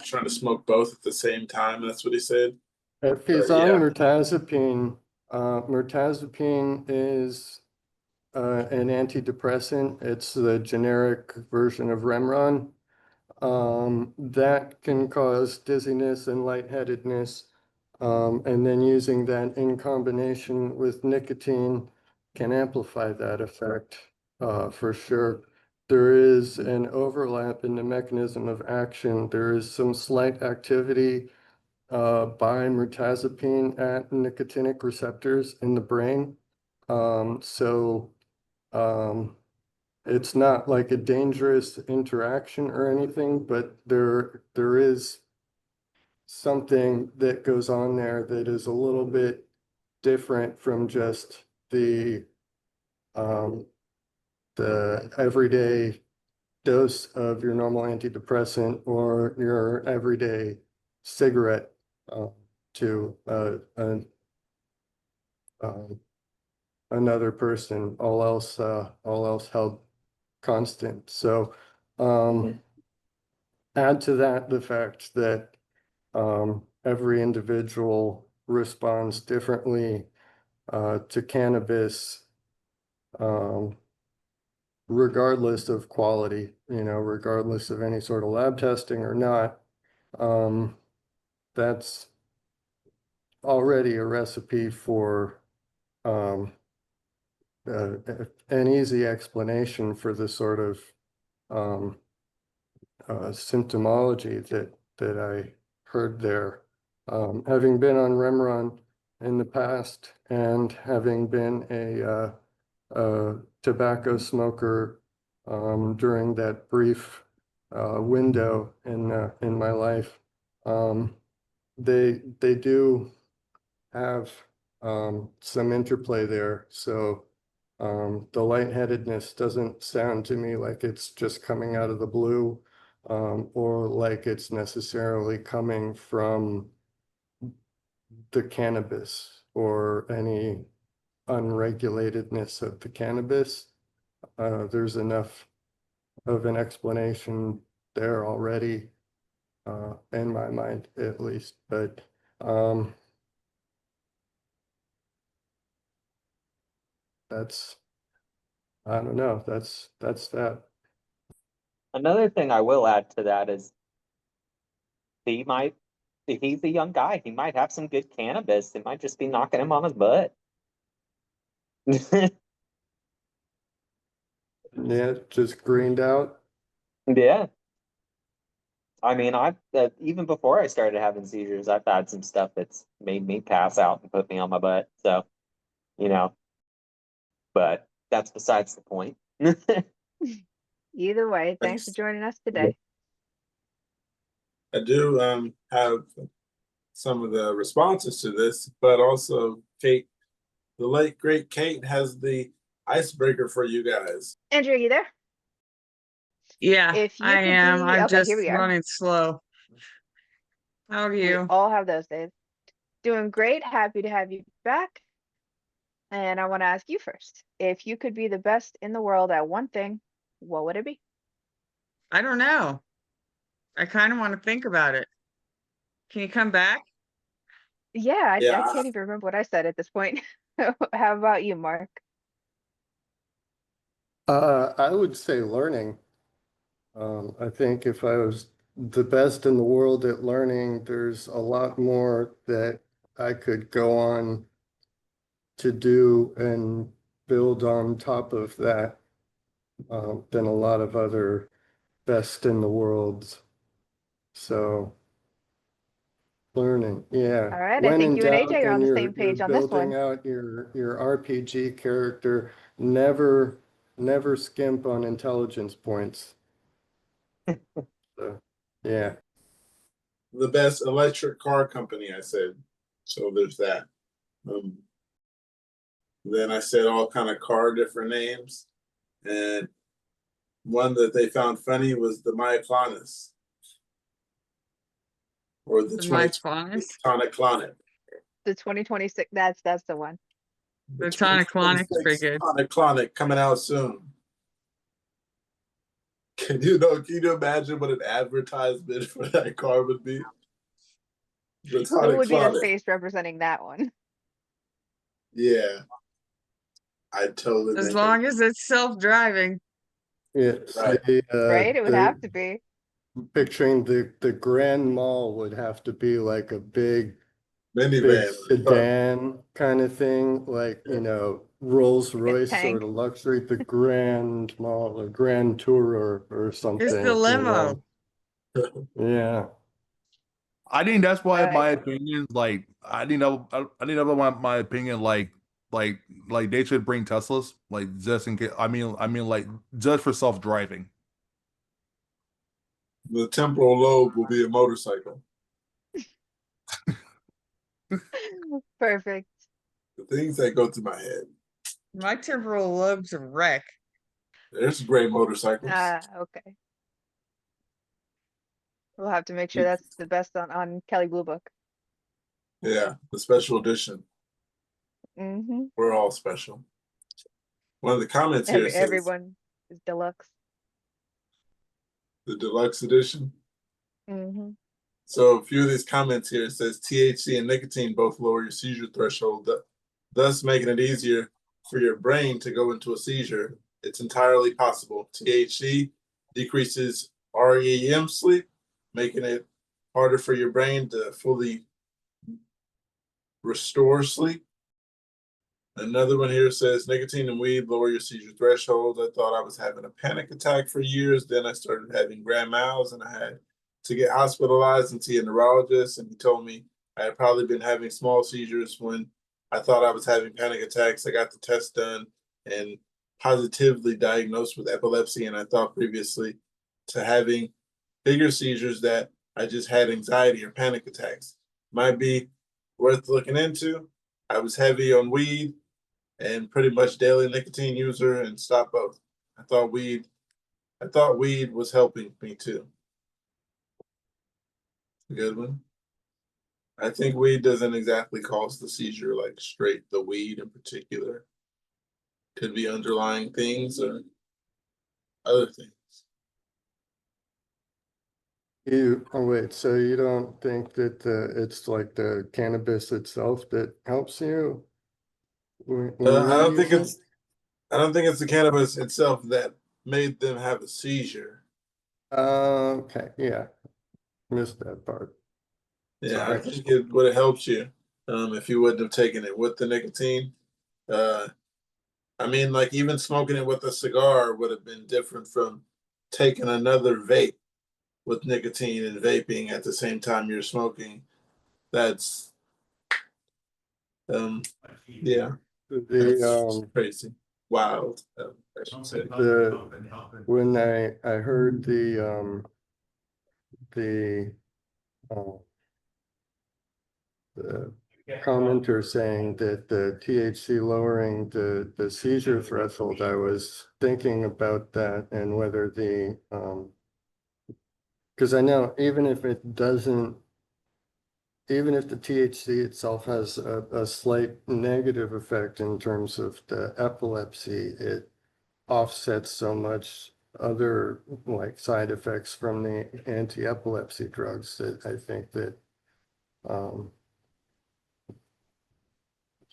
Trying to smoke both at the same time. That's what he said. If he's But on yeah. mirtazapine, mirtazapine is an antidepressant. It's the generic version of Remeron. That can cause dizziness and lightheadedness. And then using that in combination with nicotine can amplify that effect for sure. There is an overlap in the mechanism of action. There is some slight activity by mirtazapine at nicotinic receptors in the brain. So it's not like a dangerous interaction or anything, but there is something that goes on there that is a little bit different from just the everyday dose of your normal antidepressant or your everyday cigarette to another person, all else held constant. So add to that the fact that every individual responds differently to cannabis, regardless of quality, regardless of any sort of lab testing or not. That's already a recipe for an easy explanation for the sort of symptomology that I heard there. Having been on Remeron in the past, and having been a tobacco smoker during that brief window in my life, they do have some interplay there. So the lightheadedness doesn't sound to me like it's just coming out of the blue, or like it's necessarily coming from the cannabis or any unregulatedness of the cannabis. There's enough of an explanation there already, in my mind at least. But that's, I don't know, that's that. Another thing I will add to that is he might, if he's a young guy, he might have some good cannabis. It might just be knocking him on his butt. Yeah, just greened out. Yeah. I mean, I've even before I started having seizures, I've had some stuff that's made me pass out and put me on my butt. So, you know, but that's besides the point. Either way, thanks for joining us today. I do have some of the responses to this, but also Kate, the late great Kate, has the icebreaker for you guys. Andrew, are you there? Yeah, If you I could am. be- I'm okay, just here we are. running slow. How are We you? all have those days. Doing great. Happy to have you back. And I want to ask you first. If you could be the best in the world at one thing, what would it be? I don't know. I kind of want to think about it. Can you come back? Yeah, I Yeah. can't even remember what I said at this point. How about you, Mark? I would say learning. I think if I was the best in the world at learning, there's a lot more that I could go on to do and build on top of that, than a lot of other best in the worlds. So learning, yeah. All right, I When think in you and doubt, AJ are on and the you're same page on this building one. out your RPG character, never skimp on intelligence points. So, yeah. The best electric car company, I said. So there's that. Then I said all kind of car different names. And one that they found funny was the Myoclonus. Or the My 20 Clonics? Tonic-Clonic. The 2026, that's the one. The Tonic-Clonic's pretty good. Tonic-Clonic coming out soon. Can you imagine what an advertisement for that car would be? The Who would be the Tonic-Clonic. face representing that one? Yeah. I totally As make long as it's self-driving. Yeah, Right. Right? It would have to be. picturing the Grand Mall would have to be like a big minivan. sedan kind of thing, like, Rolls Royce tank. sort of luxury, the Grand Mall or Grand Tourer or something. It's the limo. Yeah. I think that's why Alright. my opinion, like, I think my opinion, like they should bring Teslas, like, just in case. I mean, like, just for self-driving. The temporal lobe will be a motorcycle. Perfect. The things that go through my head. My temporal lobe's a wreck. There's great motorcycles. Okay. We'll have to make sure that's the best on Kelly Blue Book. Yeah, the special edition. Mm-hmm. We're all special. One of the comments here says Everyone is deluxe. the deluxe edition. Mm-hmm. So a few of these comments here, it says THC and nicotine both lower your seizure threshold, thus making it easier for your brain to go into a seizure. It's entirely possible. THC decreases REM sleep, making it harder for your brain to fully restore sleep. Another one here says nicotine and weed lower your seizure threshold. I thought I was having a panic attack for years. Then I started having grand mals and I had to get hospitalized and see a neurologist. And he told me I had probably been having small seizures when I thought I was having panic attacks. I got the test done and positively diagnosed with epilepsy. And I thought previously to having bigger seizures that I just had anxiety or panic attacks. Might be worth looking into. I was heavy on weed and pretty much daily nicotine user and stopped both. I thought weed was helping me too. Good one. I think weed doesn't exactly cause the seizure, like straight the weed in particular. Could be underlying things or other things. Wait, so you don't think that it's like the cannabis itself that helps you when I you don't think use it? I don't think it's the cannabis itself that made them have a seizure. Okay, yeah, missed that part. Yeah, I Sorry. think it would have helped you if you wouldn't have taken it with the nicotine. Uh, I mean, like even smoking it with a cigar would have been different from taking another vape with nicotine and vaping at the same time you're smoking. That's yeah, The that's crazy, wild. I should say. when I heard the uh, the commenter saying that the THC lowering the seizure threshold, I was thinking about that and whether the because I know even if the THC itself has a slight negative effect in terms of the epilepsy, it offsets so much other like side effects from the anti-epilepsy drugs that I think that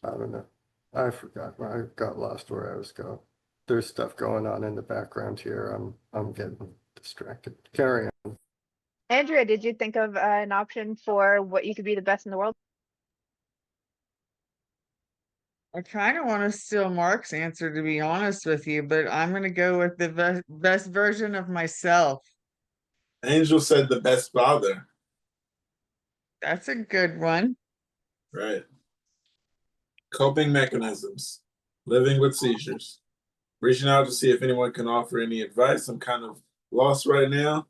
I don't know. I forgot. I got lost where I was going. There's stuff going on in the background here. I'm getting distracted. Carry on. Andrea, did you think of an option for what you could be the best in the world? I kind of want to steal Mark's answer, to be honest with you, but I'm going to go with the best version of myself. Angel said the best father. That's a good one. Right. Coping mechanisms. Living with seizures. Reaching out to see if anyone can offer any advice. I'm kind of lost right now.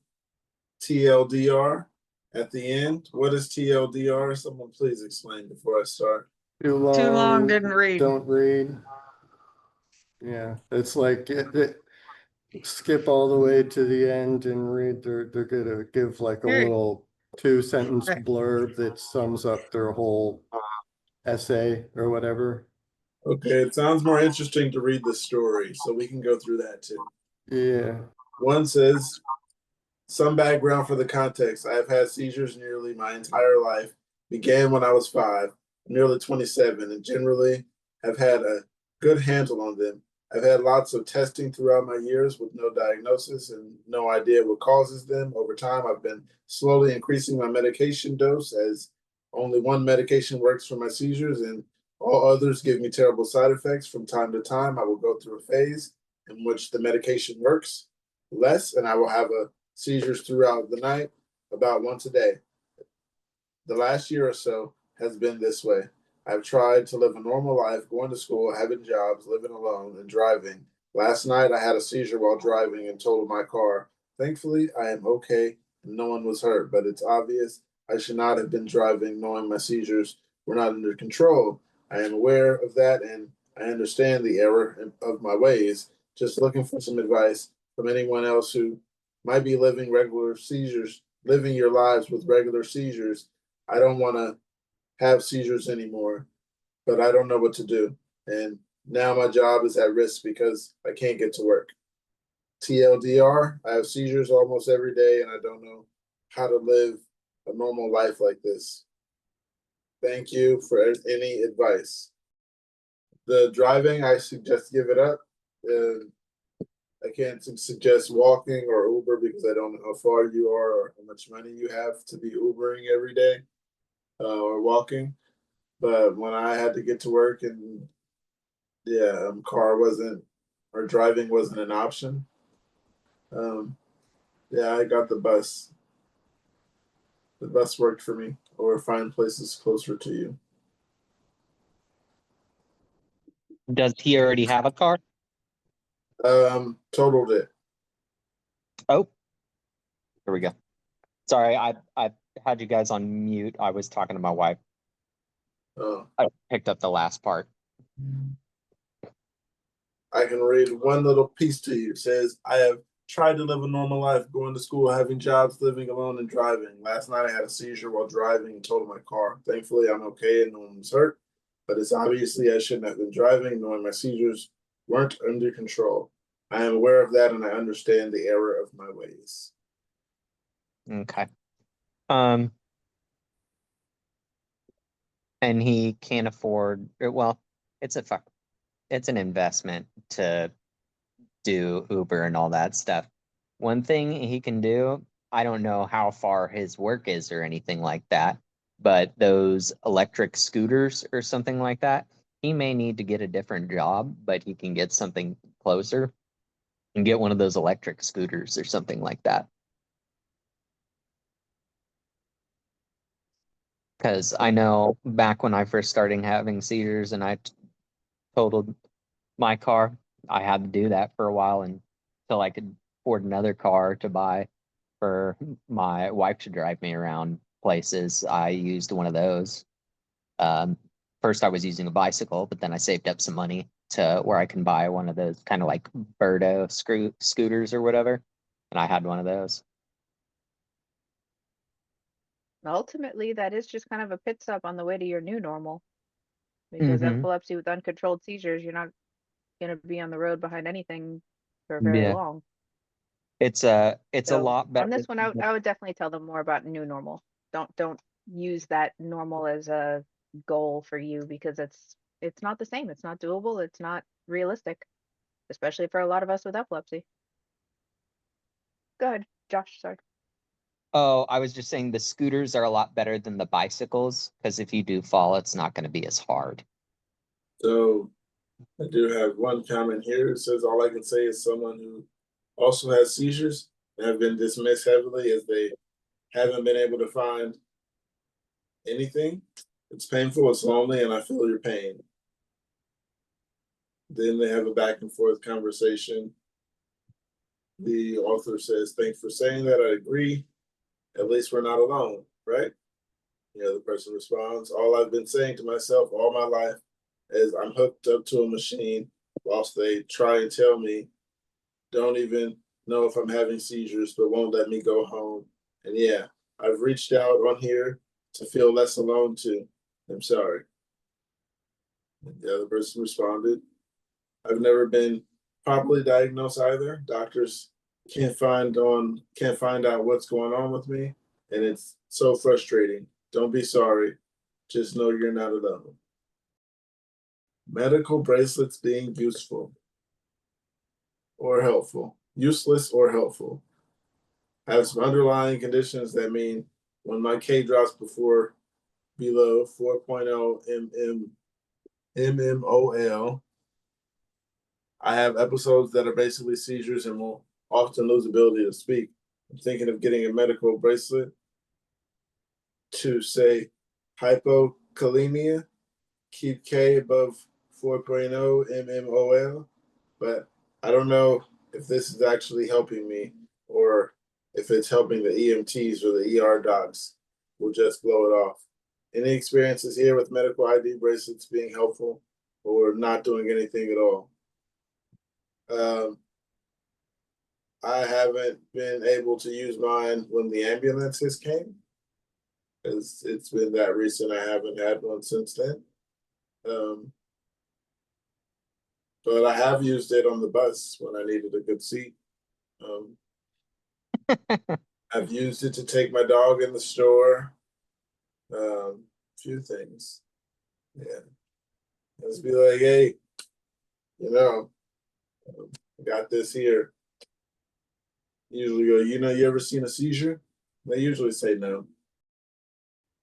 TLDR at the end. What is TLDR? Someone please explain before I start. Too long. Too long, didn't read. Don't read. Yeah, it's like skip all the way to the end and read. They're gonna give like a Here, little 2-sentence Right. blurb that sums up their whole essay or whatever. Okay, it sounds more interesting to read the story, so we can go through that too. Yeah. One says, some background for the context. I have had seizures nearly my entire life. Began when I was 5, nearly 27, and generally have had a good handle on them. I've had lots of testing throughout my years with no diagnosis and no idea what causes them. Over time, I've been slowly increasing my medication dose as only one medication works for my seizures and all others give me terrible side effects. From time to time, I will go through a phase in which the medication works less and I will have a seizures throughout the night, about once a day. The last year or so has been this way. I've tried to live a normal life, going to school, having jobs, living alone, and driving. Last night, I had a seizure while driving and totaled my car. Thankfully, I am okay and no one was hurt, but it's obvious I should not have been driving knowing my seizures were not under control. I am aware of that and I understand the error of my ways. Just looking for some advice from anyone else who might be living regular seizures, living your lives with regular seizures. I don't want to have seizures anymore, but I don't know what to do. And now my job is at risk because I can't get to work. TLDR, I have seizures almost every day and I don't know how to live a normal life like this. Thank you for any advice. The driving, I suggest give it up. I can't suggest walking or Uber because I don't know how far you are or how much money you have to be Ubering every day or walking. But when I had to get to work and car wasn't or driving wasn't an option. I got the bus. The bus worked for me. or find places closer to you. Does he already have a car? Totaled it. Oh, here we go. Sorry, I had you guys on mute. I was talking to my wife. Oh. I picked up the last part. I can read one little piece to you. It says, I have tried to live a normal life, going to school, having jobs, living alone, and driving. Last night I had a seizure while driving and totaled my car. Thankfully, I'm okay and no one was hurt, but it's obviously I shouldn't have been driving, knowing my seizures weren't under control. I am aware of that and I understand the error of my ways. Okay. And he can't afford, well, it's an investment to do Uber and all that stuff. One thing he can do, I don't know how far his work is or anything like that, but those electric scooters or something like that, he may need to get a different job, but he can get something closer and get one of those electric scooters or something like that. Because I know back when I first started having seizures and I totaled my car, I had to do that for a while until I could afford another car to buy for my wife to drive me around places. I used one of those. First, I was using a bicycle, but then I saved up some money to where I can buy one of those kind of like Birdo scooters or whatever. And I had one of those. Ultimately, that is just kind of a pit stop on the way to your new normal. Because epilepsy with uncontrolled seizures, you're not going to be on the road behind anything for very long. It's a So lot better. on this one, I would definitely tell them more about new normal. Don't use that normal as a goal for you, because it's not the same. It's not doable. It's not realistic, especially for a lot of us with epilepsy. Go ahead, Josh. Sorry. Oh, I was just saying the scooters are a lot better than the bicycles, because if you do fall, it's not going to be as hard. So I do have one comment here. It says, all I can say is someone who also has seizures and have been dismissed heavily as they haven't been able to find anything. It's painful, it's lonely, and I feel your pain. Then they have a back and forth conversation. The author says, thanks for saying that. I agree. At least we're not alone, right? The other person responds, all I've been saying to myself all my life is I'm hooked up to a machine whilst they try and tell me, don't even know if I'm having seizures, but won't let me go home. And yeah, I've reached out on here to feel less alone too. I'm sorry. And the other person responded, I've never been properly diagnosed either. Doctors can't find out what's going on with me, and it's so frustrating. Don't be sorry. Just know you're not alone. Medical bracelets being useful or helpful. Useless or helpful. I have some underlying conditions that mean when my K drops below 4.0 mmol, I have episodes that are basically seizures and will often lose ability to speak. I'm thinking of getting a medical bracelet to say hypokalemia, keep K above 4.0 mmol, but I don't know if this is actually helping me or if it's helping the EMTs or the ER docs. We'll just blow it off. Any experiences here with medical ID bracelets being helpful or not doing anything at all? I haven't been able to use mine when the ambulances came, because it's been that recent. I haven't had one since then. But I have used it on the bus when I needed a good seat. I've used it to take my dog in the store. Few things. Yeah. Let's be like, hey, I got this here. Usually go, you ever seen a seizure? They usually say no.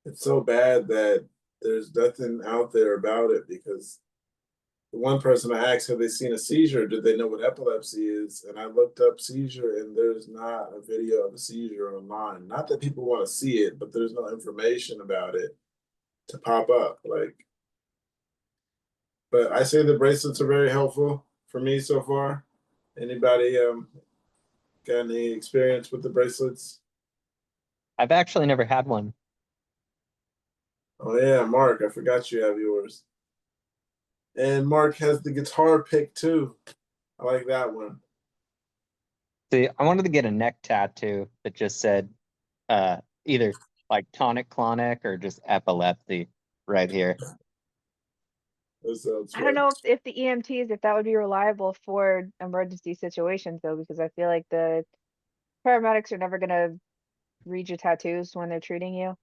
It's so bad that there's nothing out there about it, because one person I asked, have they seen a seizure? Did they know what epilepsy is? And I looked up seizure, and there's not a video of a seizure online. Not that people want to see it, but there's no information about it to pop up. Like, but I say the bracelets are very helpful for me so far. Anybody got any experience with the bracelets? I've actually never had one. Oh yeah, Mark, I forgot you have yours. And Mark has the guitar pick too. I like that one. See, I wanted to get a neck tattoo that just said either like tonic clonic or just epilepsy right here. That sounds I don't fun. know if the EMTs, if that would be reliable for emergency situations though, because I feel like the paramedics are never gonna read your tattoos when they're treating you.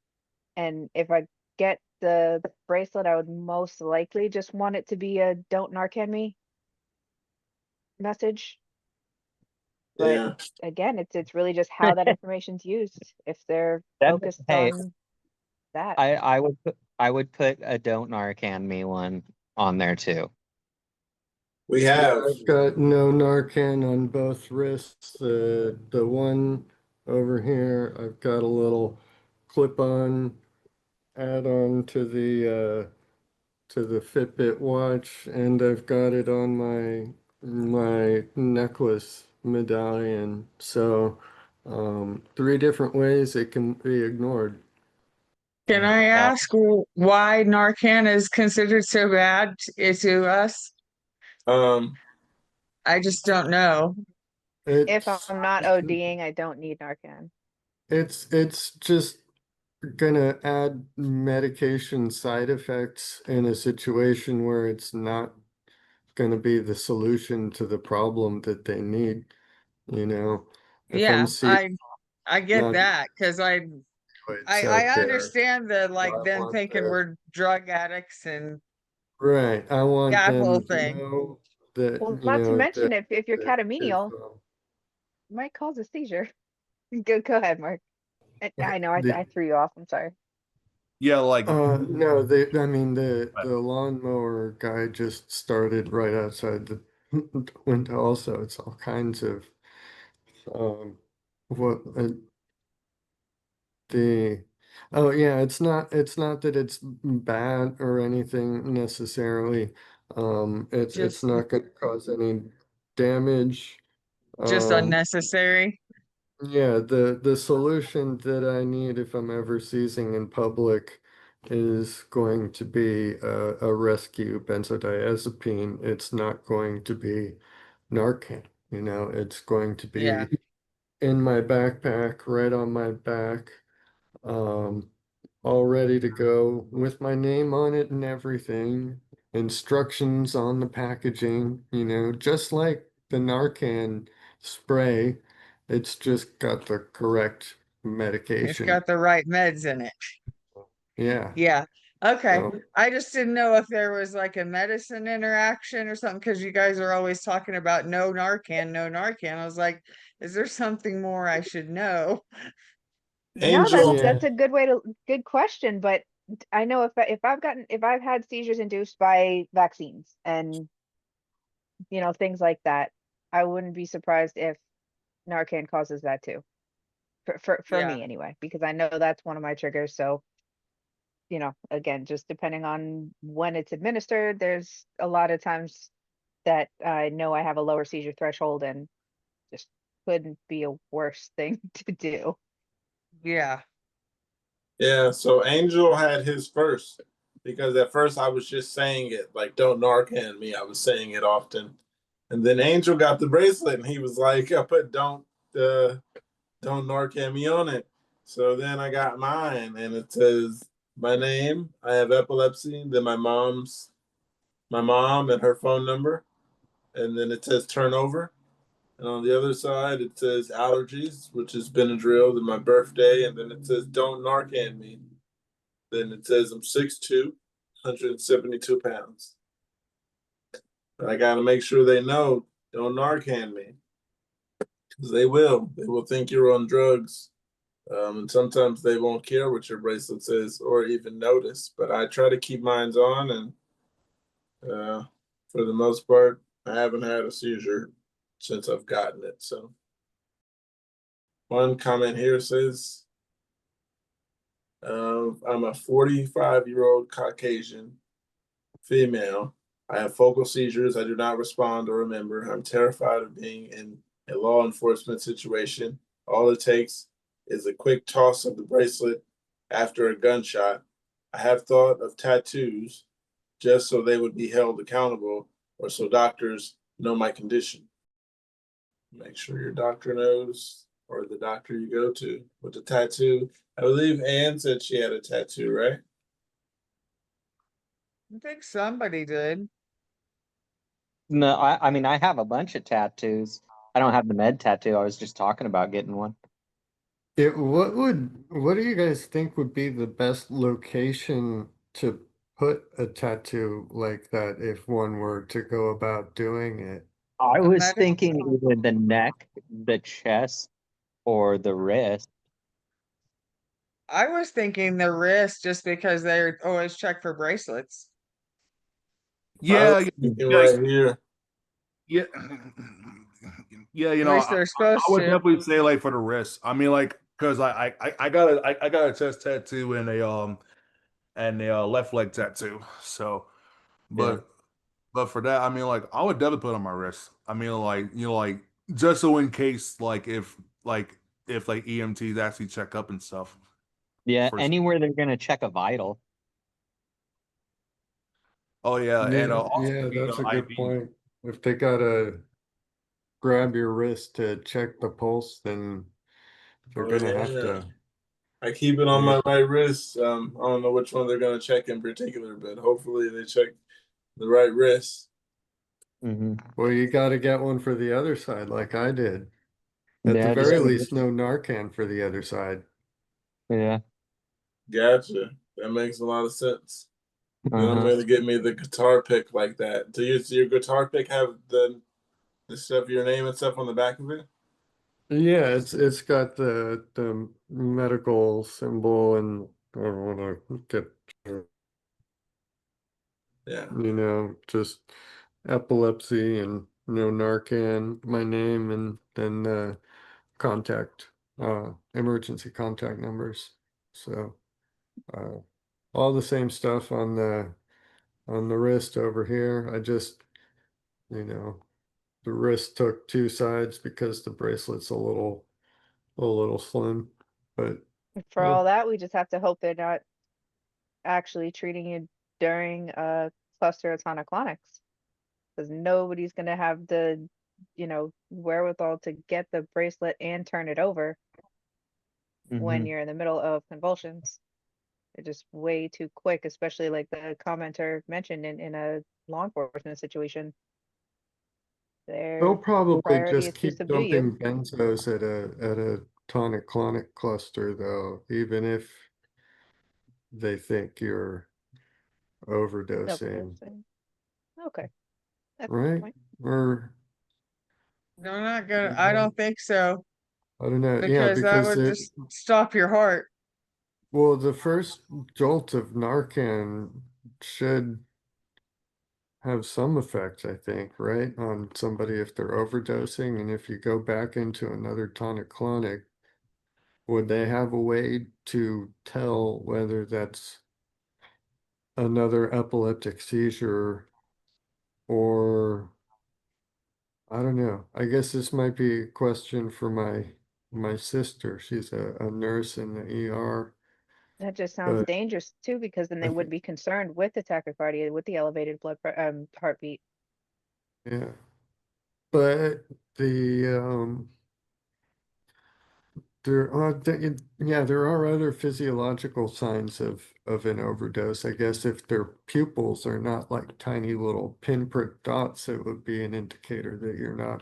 And if I get the bracelet, I would most likely just want it to be a "Don't Narcan me" message. But Yeah. again, it's really just how that information's used. If they're focused Hey, on that. I would put a don't Narcan me one on there too. We Yeah, have. I've got no Narcan on both wrists. The one over here, I've got a little clip-on add-on to the Fitbit watch, and I've got it on my necklace medallion. So, 3 different ways it can be ignored. Can I ask why Narcan is considered so bad to us? I just don't know. If It's I'm not ODing, I don't need Narcan. it's just gonna add medication side effects in a situation where it's not gonna be the solution to the problem that they need, you know. If I'm Yeah, seeing I get not that because opioids I out there, understand the I like them want thinking we're drug addicts and right. I want that whole them to thing. know that, Well, you not to know, mention that if you're that if catamenial, it might cause a seizure. Go ahead, Mark. I know I the threw you off. I'm sorry. Yeah, like no, I mean the lawnmower guy just started right outside the window also. It's all kinds of what the oh yeah, it's not that it's bad or anything necessarily. It's Just not going to cause any damage. just Um, unnecessary. yeah, the solution that I need if I'm ever seizing in public is going to be a rescue benzodiazepine. It's not going to be Narcan. You know, it's going to Yeah. be in my backpack, right on my back, um, all ready to go with my name on it and everything. Instructions on the packaging, you know, just like the Narcan spray, it's just got the correct It's medication. got the right meds in it. Yeah. Yeah. Okay. So, I just didn't know if there was like a medicine interaction or something because you guys are always talking about no Narcan, no Narcan. I was like, is there something more I should know? No, Angel. yeah. that's a good question. But I know if I've had seizures induced by vaccines and things like that, I wouldn't be surprised if Narcan causes that too. For Yeah. me anyway, because I know that's one of my triggers. So again, just depending on when it's administered, there's a lot of times that I know I have a lower seizure threshold and just couldn't be a worse thing to do. Yeah. Yeah, so Angel had his first because at first I was just saying it like don't Narcan me. I was saying it often. And then Angel got the bracelet and he was like, I put don't Narcan me on it. So then I got mine and it says my name, I have epilepsy, then my mom and her phone number, and then it says turnover. And on the other side, it says allergies, which is Benadryl, then my birthday, and then it says don't Narcan me. Then it says I'm 6'2", 172 pounds. But I got to make sure they know don't Narcan me. Because they will. They will think you're on drugs. And sometimes they won't care what your bracelet says or even notice. But I try to keep mine on and for the most part, I haven't had a seizure since I've gotten it. So, one comment here says, I'm a 45-year-old Caucasian female. I have focal seizures. I do not respond or remember. I'm terrified of being in a law enforcement situation. All it takes is a quick toss of the bracelet after a gunshot. I have thought of tattoos just so they would be held accountable or so doctors know my condition. Make sure your doctor knows or the doctor you go to with the tattoo. I believe Anne said she had a tattoo, right? I think somebody did. No, I mean, I have a bunch of tattoos. I don't have the med tattoo. I was just talking about getting one. What do you guys think would be the best location to put a tattoo like that if one were to go about doing it? I A was medical. thinking either the neck, the chest, or the wrist. I was thinking the wrist just because they're always check for bracelets. I Yeah, was thinking yeah, right here. yeah, yeah. You At know, least they're I supposed would to. definitely say like for the wrist. I mean, like, cause I got I got a chest tattoo and a left leg tattoo. So, Yeah. but for that, I mean, like, I would definitely put it on my wrist. I mean, like, like just so in case, if like EMTs actually check up and stuff. Yeah, For anywhere they're gonna check a vital. oh yeah, and Yeah, also yeah, the that's a good IV. point. If they gotta grab your wrist to check the pulse, then they're Oh gonna have yeah. to. I keep it on my right wrist. I don't know which one they're gonna check in particular, but hopefully they check the right wrist. Mm-hmm. Well, you gotta get one for the other side, like I did. At the Yeah, just very in least, case. no Narcan for the other side. Yeah. Gotcha. That makes a lot of sense. Then I'm Uh-huh. gonna get me the guitar pick like that. Does your guitar pick have the stuff, your name and stuff on the back of it? Yeah, it's got the medical symbol, and I don't want to get, Yeah. just epilepsy and Narcan, my name, and then contact emergency contact numbers. So uh, all the same stuff on the wrist over here. I just the wrist took two sides because the bracelet's a little slim, but For yeah. all that, we just have to hope they're not actually treating you during a cluster of tonic-clonics, because nobody's gonna have the, wherewithal to get the bracelet and turn it over when Mm-hmm. you're in the middle of convulsions. They're just way too quick, especially like the commenter mentioned in a law enforcement situation. They'll Their probably priority just is to keep subdue you. dumping benzos at a tonic-clonic cluster, though, even if they think you're overdosing, Overdosing. Okay, that's a good right? point. Or They're not gonna. I don't think so I don't know. Yeah, because that because would just stop your heart. well, the first jolt of Narcan should have some effect, I think, right, on somebody if they're overdosing. And if you go back into another tonic-clonic, would they have a way to tell whether that's another epileptic seizure or I don't know. I guess this might be a question for my sister. She's a nurse in the ER, That just sounds but dangerous too, because then I they would think be concerned with the tachycardia, with the elevated heartbeat. yeah. But the there are other physiological signs of an overdose. I guess if their pupils are not like tiny little pinprick dots, it would be an indicator that you're not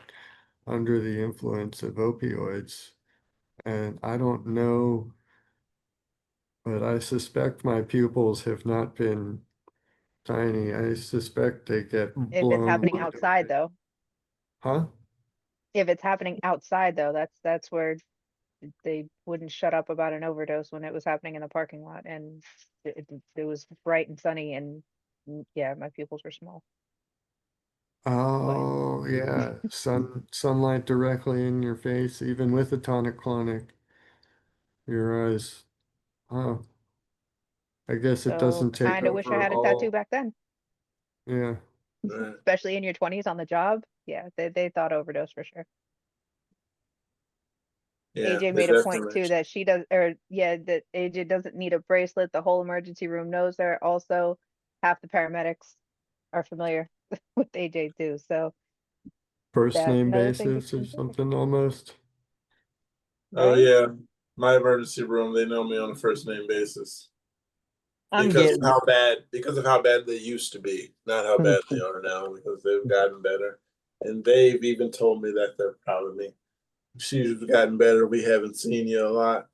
under the influence of opioids. And I don't know, but I suspect my pupils have not been tiny. I suspect they get If it's blown happening wide outside open. though, Huh? if it's happening outside though, that's where they wouldn't shut up about an overdose when it was happening in the parking lot and it was bright and sunny and yeah, my pupils were small. Oh, yeah. Sunlight directly in your face, even with a tonic clonic. Your eyes. Oh, I guess it So doesn't take kind of wish I over had a tattoo all. back then, Yeah. Right. especially in your 20s on the job. Yeah, they thought overdose for sure. Yeah, AJ they made a point definitely. too that she does, or yeah, that AJ doesn't need a bracelet. The whole emergency room knows her. Also, half the paramedics are familiar with AJ too. So First that's name another thing to basis or consider, something almost. Oh right? yeah, my emergency room. They know me on a first name basis I'm getting because of how bad they used to be, not how bad they are now. Because they've gotten better, and they've even told me that they're proud of me. She's gotten better. We haven't seen you a lot.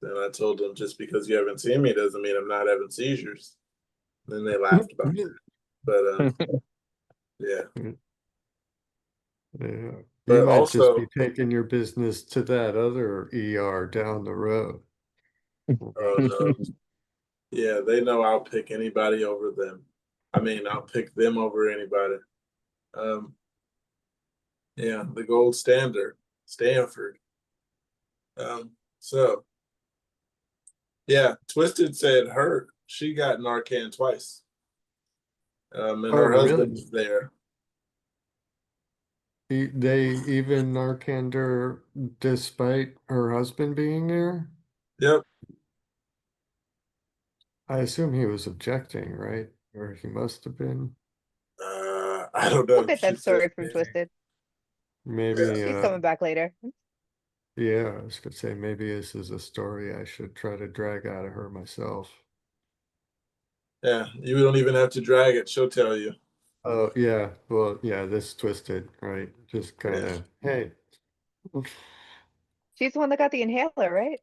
And I told them just because you haven't seen me doesn't mean I'm not having seizures. Then they laughed about it. But yeah. Yeah. You But might just be also, taking your business to that other ER down the road. oh no, yeah, they know I'll pick anybody over them. I mean, I'll pick them over anybody. Um, yeah, the gold standard, Stanford. So yeah, Twisted said she got Narcan twice. And Oh, her really? husband's there. They even Narcaned her despite her husband being there? Yep. I assume he was objecting, right? Or he must have been. I don't We'll know. get She that said story from maybe. Twisted. Yeah. Maybe, He's coming back later. yeah, I was gonna say maybe this is a story I should try to drag out of her myself. Yeah. You don't even have to drag it. She'll tell you. Oh, yeah, well, yeah, this Twisted, right? Just kind Yeah. of, hey. She's the one that got the inhaler, right?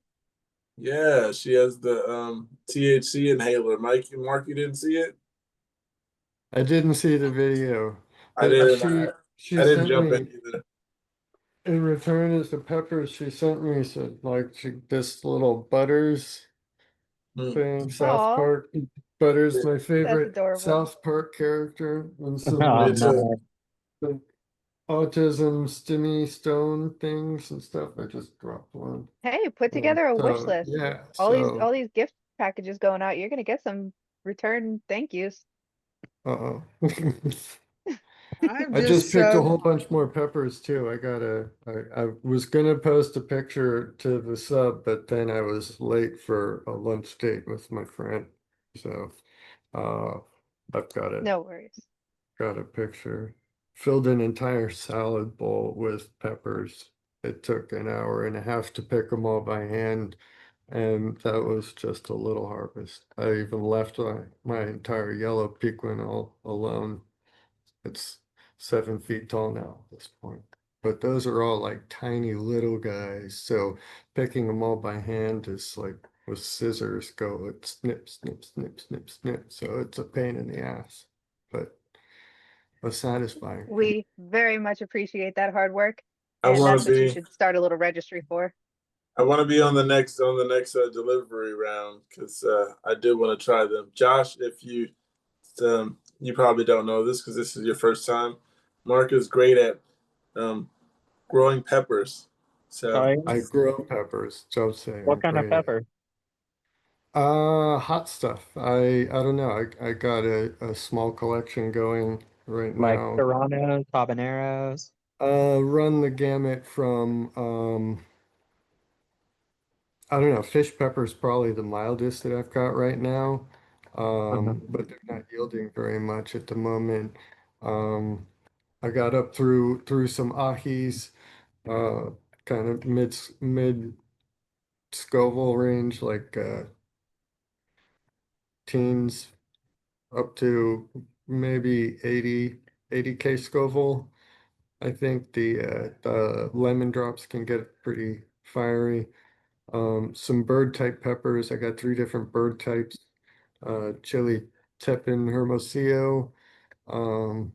Yeah. She has the THC inhaler. Mark, you didn't see it? I didn't see the video, I but didn't. she I didn't sent jump in me either. in return as the peppers. She sent me some like this little Butters Hmm. thing. South Aw, Park Butters, my that's favorite adorable. South Park character, and Oh Me some too. no. autism stimmy stone things and stuff. I just dropped one. Hey, put together a wish So list. yeah, All so these gift packages going out. You're gonna get some return thank yous. uh-oh. I'm I just just picked a so whole bunch more peppers too. I was gonna post a picture to the sub, but then I was late for a lunch date with my friend. So uh I've No worries. got a picture. Filled an entire salad bowl with peppers. It took an hour and a half to pick them all by hand, and that was just a little harvest. I even left my entire yellow piquin all alone. It's 7 feet tall now at this point. But those are all like tiny little guys. So picking them all by hand is like with scissors go, it snip, snip, snip, snip, snip. So it's a pain in the ass, but a satisfying pain. We very much appreciate that hard work, I and want that's to what you be. should start a little registry for. I want to be on the next delivery round because I do want to try them. Josh, if you probably don't know this because this is your first time. Mark is great at um, growing peppers. Oh, So yeah? I grow peppers, so say What I'm kind of great at. pepper? Hot stuff. I don't know. I got a small collection going right Like now. serranos, habaneros? Run the gamut from I don't know, fish pepper is probably the mildest that I've got right now. Uh-huh. But they're not yielding very much at the moment. Um, I got up through some ahis, uh, kind of mid Scoville range, like teens up to maybe 80K Scoville. I think the lemon drops can get pretty fiery. Some bird type peppers. I got three different bird types. Chili Tepin Hermosillo, um,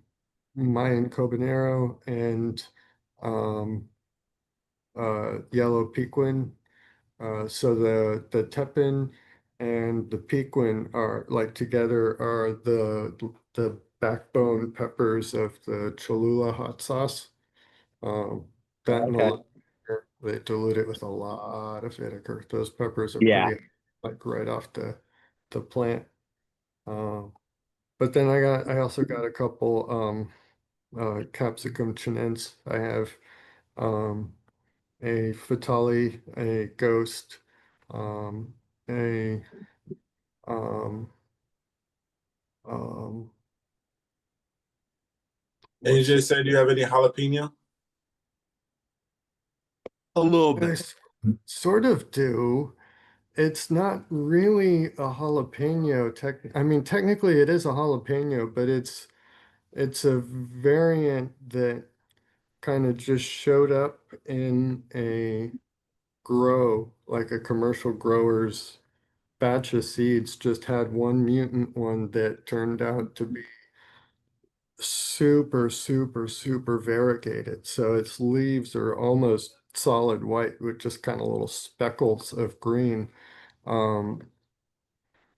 Mayan Cobanero, and um, Yellow Pequin. So the Tepin and the Pequin are like together are the backbone peppers of the Cholula hot sauce. That and a Okay. little vinegar. They dilute it with a lot of vinegar. Those peppers are Yeah. pretty, like right off the plant. But then I also got a couple capsicum chinense. I have a Fatali, a Ghost, a um, um, And you what's just said, do you have any jalapeno? A little I bit. sort of do. It's not really a jalapeno. I mean, technically it is a jalapeno, but it's a variant that kind of just showed up in a grow, like a commercial grower's batch of seeds. Just had one mutant one that turned out to be super, super, super variegated. So its leaves are almost solid white with just kind of little speckles of green. Um,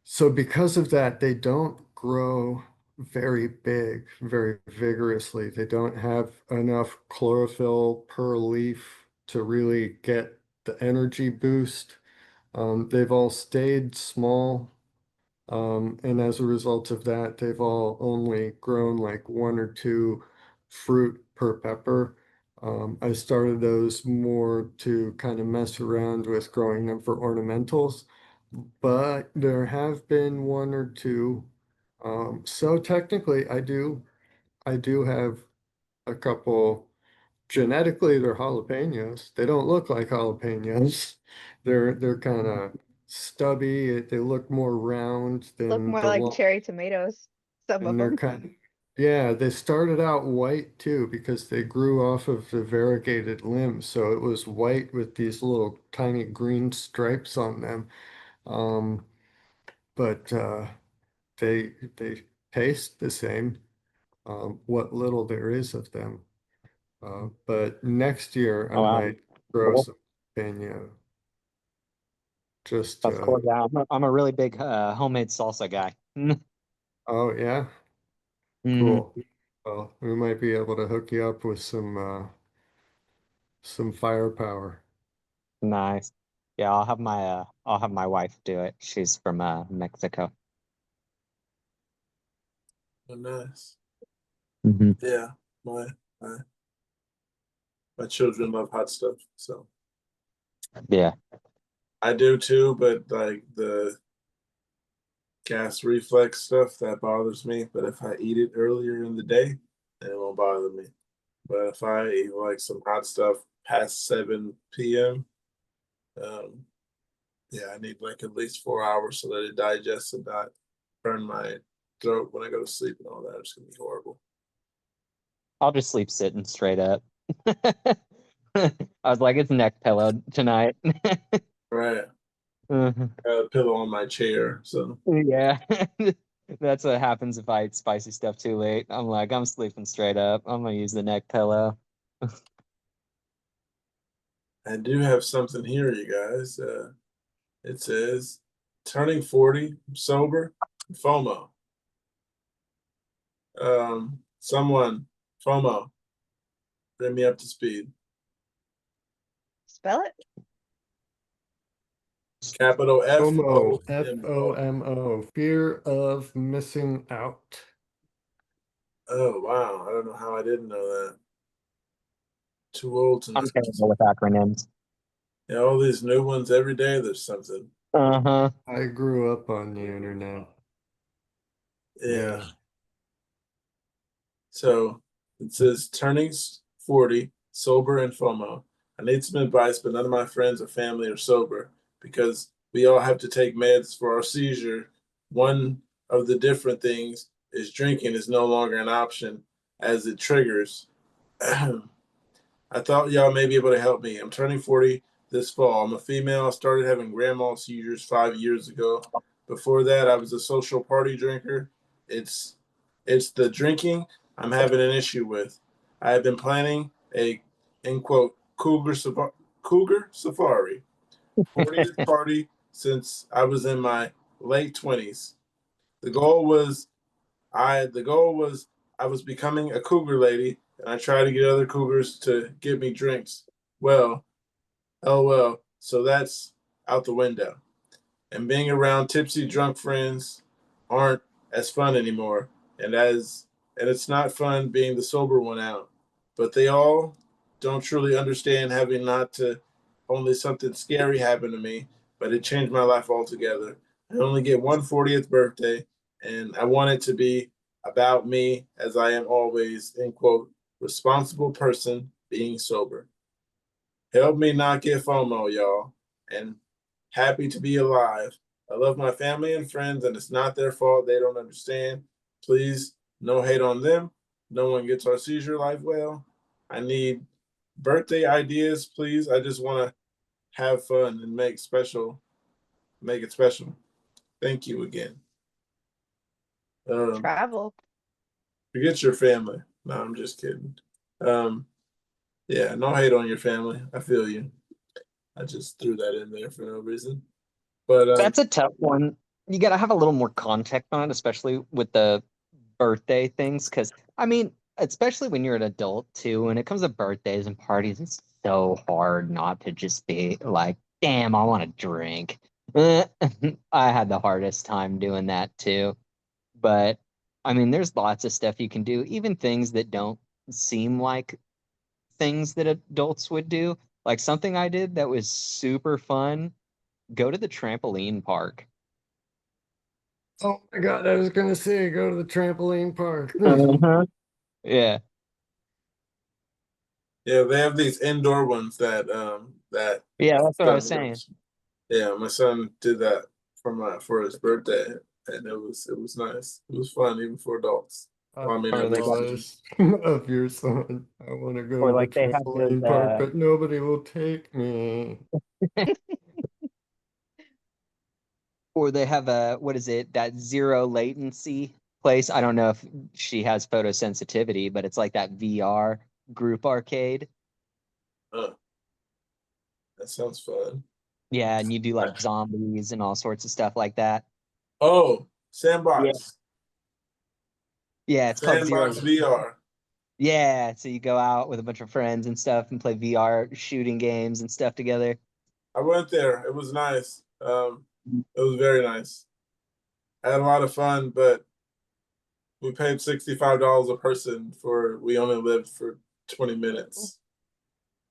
so because of that, they don't grow very big, very vigorously. They don't have enough chlorophyll per leaf to really get the energy boost. They've all stayed small. And as a result of that, they've all only grown like one or two fruit per pepper. I started those more to kind of mess around with growing them for ornamentals, but there have been one or two. So technically, I do have a couple. Genetically, they're jalapenos. They don't look like jalapenos. They're kind of stubby. They look more round Look than more the like long, cherry tomatoes, some of and they're them. kind of, yeah, they started out white too because they grew off of the variegated limbs. So it was white with these little tiny green stripes on them. Um, but they taste the same, what little there is of them. But next year I Oh, wow. might grow Cool. some jalapeno. Just That's cool. Yeah, I'm a really big homemade salsa guy. oh yeah, Mhm. cool. Well, we might be able to hook you up with some firepower. Nice. Yeah, I'll have my wife do it. She's from Mexico. Oh, nice. Hmm. Yeah, my my children love hot stuff, so Yeah. I do too. But like the gas reflex stuff that bothers me. But if I eat it earlier in the day, then it won't bother me. But if I eat like some hot stuff past 7 p.m., um, yeah, I need like at least 4 hours so that it digests and not burn my throat when I go to sleep and all that. It's gonna be horrible. I'll just sleep sitting straight up. I was like, it's neck pillow tonight. Right. Mhm. I got a pillow on my chair, so Yeah. That's what happens if I eat spicy stuff too late. I'm like, I'm sleeping straight up. I'm gonna use the neck pillow. I do have something here, you guys. It says turning 40, sober, FOMO. Someone, FOMO, bring me up to speed. Spell it. Capital F FOMO, O M O. FOMO, fear of missing out. Oh wow, I don't know how I didn't know that. Too old to know. I'm terrible with acronyms. Yeah, all these new ones every day. There's something. Uh-huh. I grew up on the internet. Yeah. Yeah. So it says turning 40, sober and FOMO. I need some advice, but none of my friends or family are sober because we all have to take meds for our seizure. One of the different things is drinking is no longer an option as it triggers. I thought y'all may be able to help me. I'm turning 40 this fall. I'm a female. I started having grand mal seizures 5 years ago. Before that, I was a social party drinker. It's it's the drinking I'm having an issue with. I have been planning a in quote cougar safari 40th party since I was in my late 20s. The goal was The goal was I was becoming a cougar lady, and I tried to get other cougars to give me drinks. Well, oh well, so that's out the window. And being around tipsy drunk friends aren't as fun anymore. And it's not fun being the sober one out. But they all don't truly understand having not to only something scary happened to me, but it changed my life altogether. I only get one 40th birthday, and I want it to be about me as I am always, end quote, responsible person being sober. Help me not get FOMO, y'all. And happy to be alive. I love my family and friends, and it's not their fault. They don't understand. Please, no hate on them. No one gets our seizure life well. I need birthday ideas, please. I just want to have fun and make it special. Thank you again. Travel. Forget your family. No, I'm just kidding. Yeah, no hate on your family. I feel you. I just threw that in there for no reason. But That's a tough one. You got to have a little more context on it, especially with the birthday things. Because, I mean, especially when you're an adult, too, when it comes to birthdays and parties, it's so hard not to just be like, damn, I want to drink. I had the hardest time doing that, too. But, I mean, there's lots of stuff you can do, even things that don't seem like things that adults would do. Like something I did that was super fun, go to the trampoline park. Oh my God, I was gonna say go to the trampoline park. Yeah. yeah, they have these indoor ones that Yeah, that's what I was son saying. goes. Yeah, my son did that for his birthday, and it was nice. It was fun even for adults. Well, I mean, Or at they least Of your son. I want to go or to the like they have those trampoline park, but nobody will take me. or they have a what is it, that zero latency place. I don't know if she has photosensitivity, but it's like that VR group arcade. that sounds fun. Yeah, and you do like zombies and all sorts of stuff like that. Oh, Yeah. Sandbox. Yeah, it's called Zero. Sandbox VR. Yeah, so you go out with a bunch of friends and stuff and play VR shooting games and stuff together. I went there. It was nice. It was very nice. I had a lot of fun, but we paid $65 a person we only lived for 20 minutes.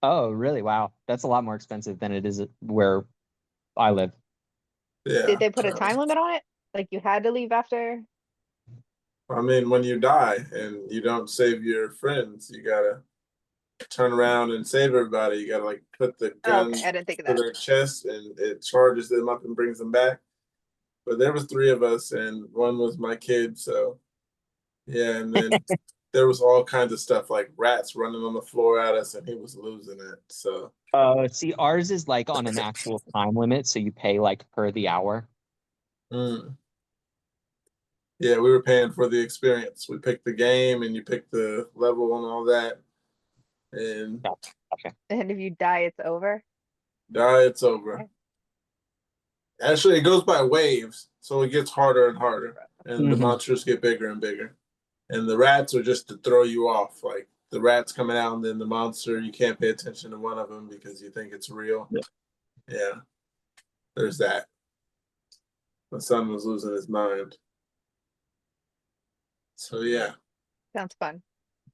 Oh, really? Wow. That's a lot more expensive than it is where I live. Yeah. Did they put a time limit on it? Like you had to leave after? I mean, when you die and you don't save your friends, you gotta turn around and save everybody. You gotta like put the Oh, gun okay, I didn't think of to that. their chest and it charges them up and brings them back. But there was three of us and one was my kid, so yeah, and then there was all kinds of stuff like rats running on the floor at us and he was losing it. So See, ours is like on an actual time limit, so you pay like per the hour. yeah, we were paying for the experience. We picked the game and you pick the level and all that. And Gotcha. And if you die, it's over. die, it's over. Actually, it goes by waves, so it gets harder and harder, and the monsters get bigger and bigger. And the rats are just to throw you off. Like the rats coming out, and then the monster, you can't pay attention to one of them because you think it's real. Yeah. There's that. My son was losing his mind. So yeah. Sounds fun.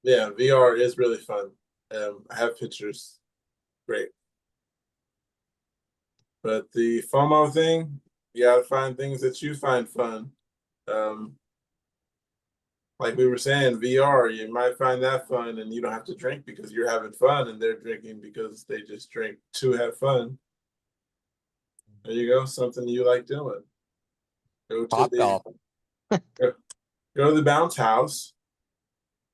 Yeah, VR is really fun. I have pictures. Great. But the FOMO thing, you gotta find things that you find fun. Like we were saying, VR, you might find that fun and you don't have to drink because you're having fun and they're drinking because they just drink to have fun. There you go, something you like doing. Go to the go to the bounce house.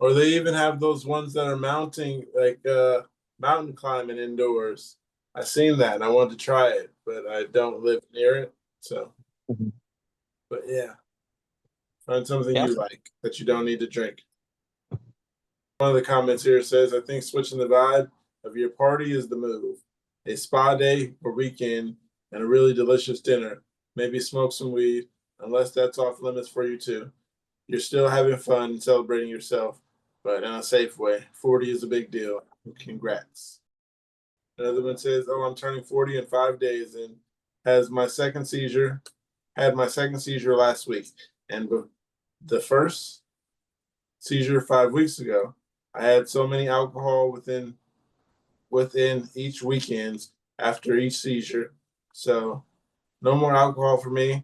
Or they even have those ones that are mounting like mountain climbing indoors. I've seen that and I wanted to try it, but I don't live near it. So but yeah. Find something you like that you don't need to drink. One of the comments here says, I think switching the vibe of your party is the move. A spa day or weekend and a really delicious dinner. Maybe smoke some weed, unless that's off limits for you too. you're still having fun and celebrating yourself, but in a safe way. 40 is a big deal. Congrats. Another one says, "Oh, I'm turning 40 in 5 days and has my second seizure. Had my second seizure last week, and the first seizure 5 weeks ago. I had so many alcohol within each weekends after each seizure. So no more alcohol for me,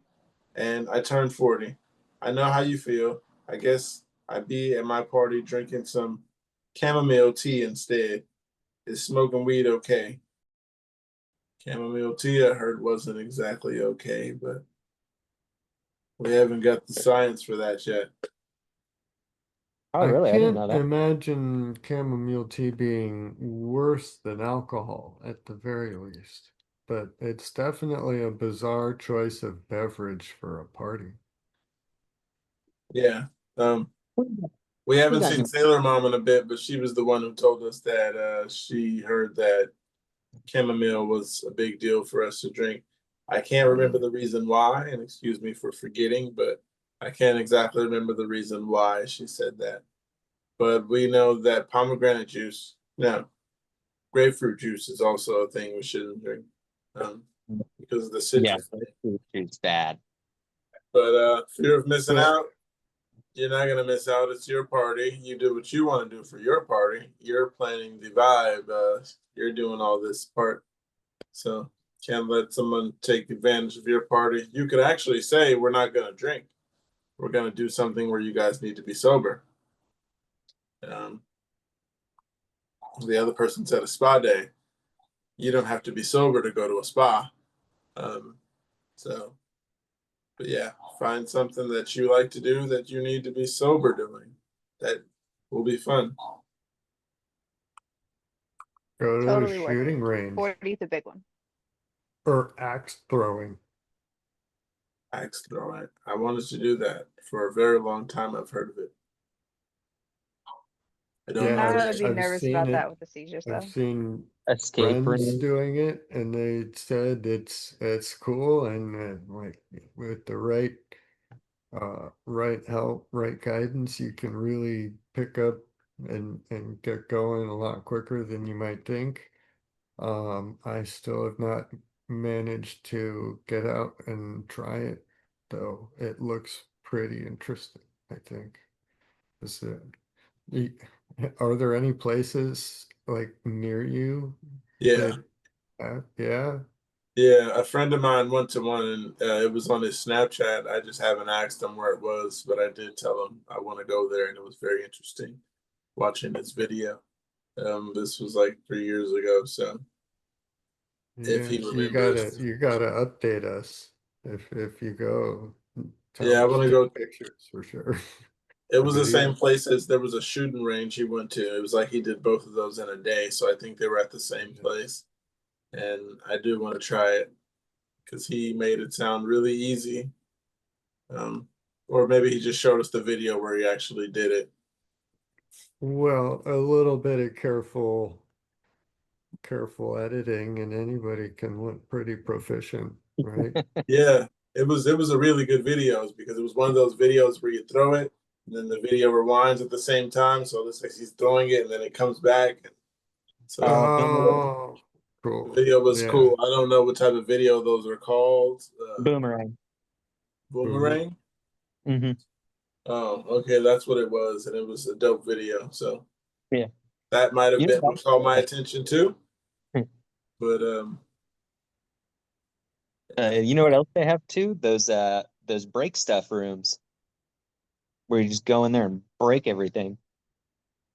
and I turned 40. I know how you feel. I guess I'd be at my party drinking some chamomile tea instead. Is smoking weed okay?" Chamomile tea, I heard, wasn't exactly okay, but we haven't got the science for that yet. Oh, I really? I didn't know can't that. imagine chamomile tea being worse than alcohol at the very least, but it's definitely a bizarre choice of beverage for a party. Yeah. We haven't got seen no- Sailor Mom in a bit, but she was the one who told us that she heard that chamomile was a big deal for us to drink. I can't remember the reason why, and excuse me for forgetting, but I can't exactly remember the reason why she said that. But we know that grapefruit juice is also a thing we shouldn't drink because of the Yeah, citrus. it's bad. But fear of missing So out, you're not gonna miss out. It's your party. You do what you want to do for your party. You're planning the vibe. You're doing all this part. So can't let someone take advantage of your party. You could actually say, "We're not gonna drink. We're gonna do something where you guys need to be sober." Um, the other person said a spa day. You don't have to be sober to go to a spa. Um, so, but yeah, find something that you like to do that you need to be sober doing. That will be fun. go to a Totally worth shooting it. range 40 is a big one. or axe throwing. Axe throwing. I wanted to do that for a very long time. I've heard of it. I don't Yeah, know if I it would be actually. I've nervous seen about it. that with the seizures, I've though. seen Escape friends room. doing it, and they said it's cool, and like with the right help, right guidance, you can really pick up and get going a lot quicker than you might think. I still have not managed to get out and try it, though it looks pretty interesting, I think. Is it, y- are there any places like near you Yeah, that, yeah? yeah. A friend of mine went to one, and it was on his Snapchat. I just haven't asked him where it was, but I did tell him I want to go there, and it was very interesting watching his video. This was like 3 years ago, so if he Yes, remembers. you gotta update us if you go. Yeah, Tell I us, want to take go. pictures for sure. It A was the same video. place as there was a shooting range he went to. It was like he did both of those in a day, so I think they were at the same place. And I do want to try it because he made it sound really easy. Or maybe he just showed us the video where he actually did it. Well, a little bit of careful editing and anybody can look pretty proficient, right? Yeah, it was a really good video because it was one of those videos where you throw it and then the video rewinds at the same time, so it looks like he's throwing it and then it comes back. So Oh, the cool. video was Yeah. cool. I don't know what type of video those are called. Boomerang. Boomer. Boomerang. Hmm. Oh, okay, that's what it was, and it was a dope video. So Yeah. that might have You been know what caught my attention too. what But you know what else they have too? Those break stuff rooms where you just go in there and break everything.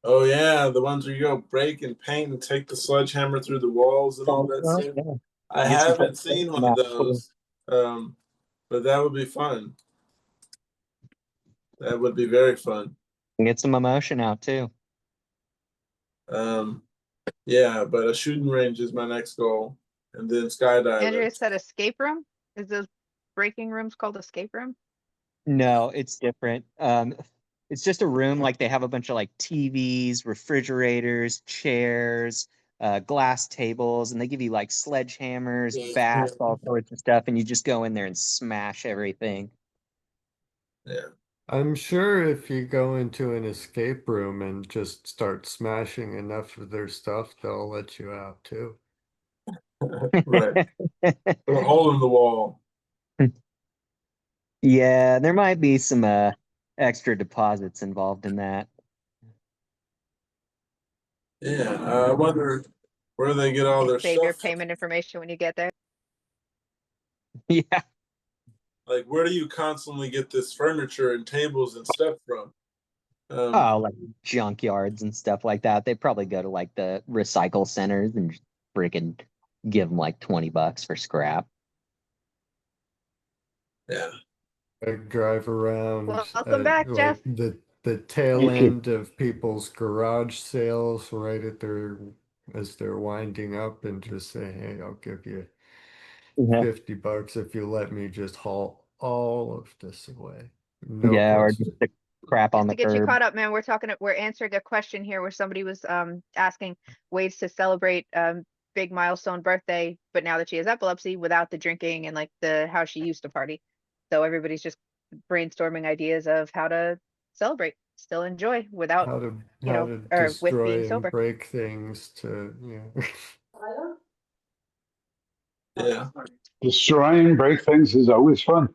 oh yeah, the ones where you go break and paint and take the sledgehammer through the walls and all that stuff. Yeah. I Get some haven't folks seen one now. of those, but that would be fun. That would be very fun. Get some emotion out too. Um, yeah, but a shooting range is my next goal, and then skydiving. Andrea said escape room. Is those breaking rooms called escape room? No, it's different. It's just a room like they have a bunch of like TVs, refrigerators, chairs, glass tables, and they give you like sledgehammers, Yeah, bats, all sorts of stuff, and you just go in there and smash everything. yeah. I'm sure if you go into an escape room and just start smashing enough of their stuff, they'll let you out too. Right. Put a hole in the wall. Yeah, there might be some extra deposits involved in that. Yeah, I wonder where they get all And their save your stuff. payment information when you get there. Yeah. Like, where do you constantly get this furniture and tables and stuff from? Oh, like junkyards and stuff like that. They probably go to like the recycle centers and just freaking give them like $20 for scrap. Yeah. I drive around Welcome back, like Jeff. the tail Thank you. end of people's garage sales right at their as they're winding up and just say, hey, I'll give you Yeah. $50 if you let me just haul all of this away. No Yeah, or question. just the crap on Just the to get you curb. caught up, man, we're answering a question here where somebody was asking ways to celebrate big milestone birthday, but now that she has epilepsy, without the drinking and like the how she used to party. So everybody's just brainstorming ideas of how to celebrate, still enjoy without, How to you know, or with being destroy and sober. break things to Yeah. Destroying, break things is always fun.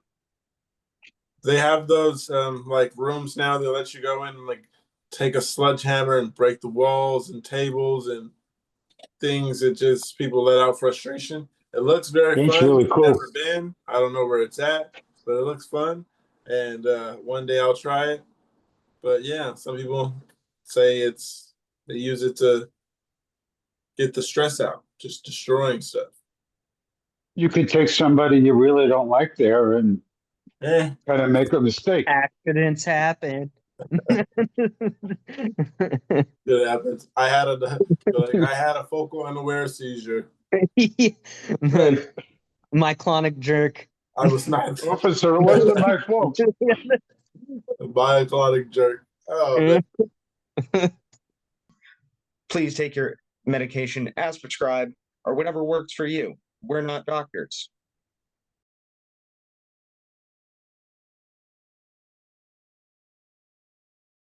They have those like rooms now that let you go in and like take a sledgehammer and break the walls and tables and things that just people let out frustration. It looks very It's fun. really I've cool. never been. I don't know where it's at, but it looks fun. And one day I'll try it. But yeah, some people say they use it to get the stress out, just destroying stuff. You could take somebody you really don't like there and Eh, kind of make a mistake. Accidents happen. it happens. I had a focal unaware seizure. My clonic jerk. I was not Officer, it wasn't my fault. a myoclonic jerk. Oh man. Please take your medication as prescribed or whatever works for you. We're not doctors.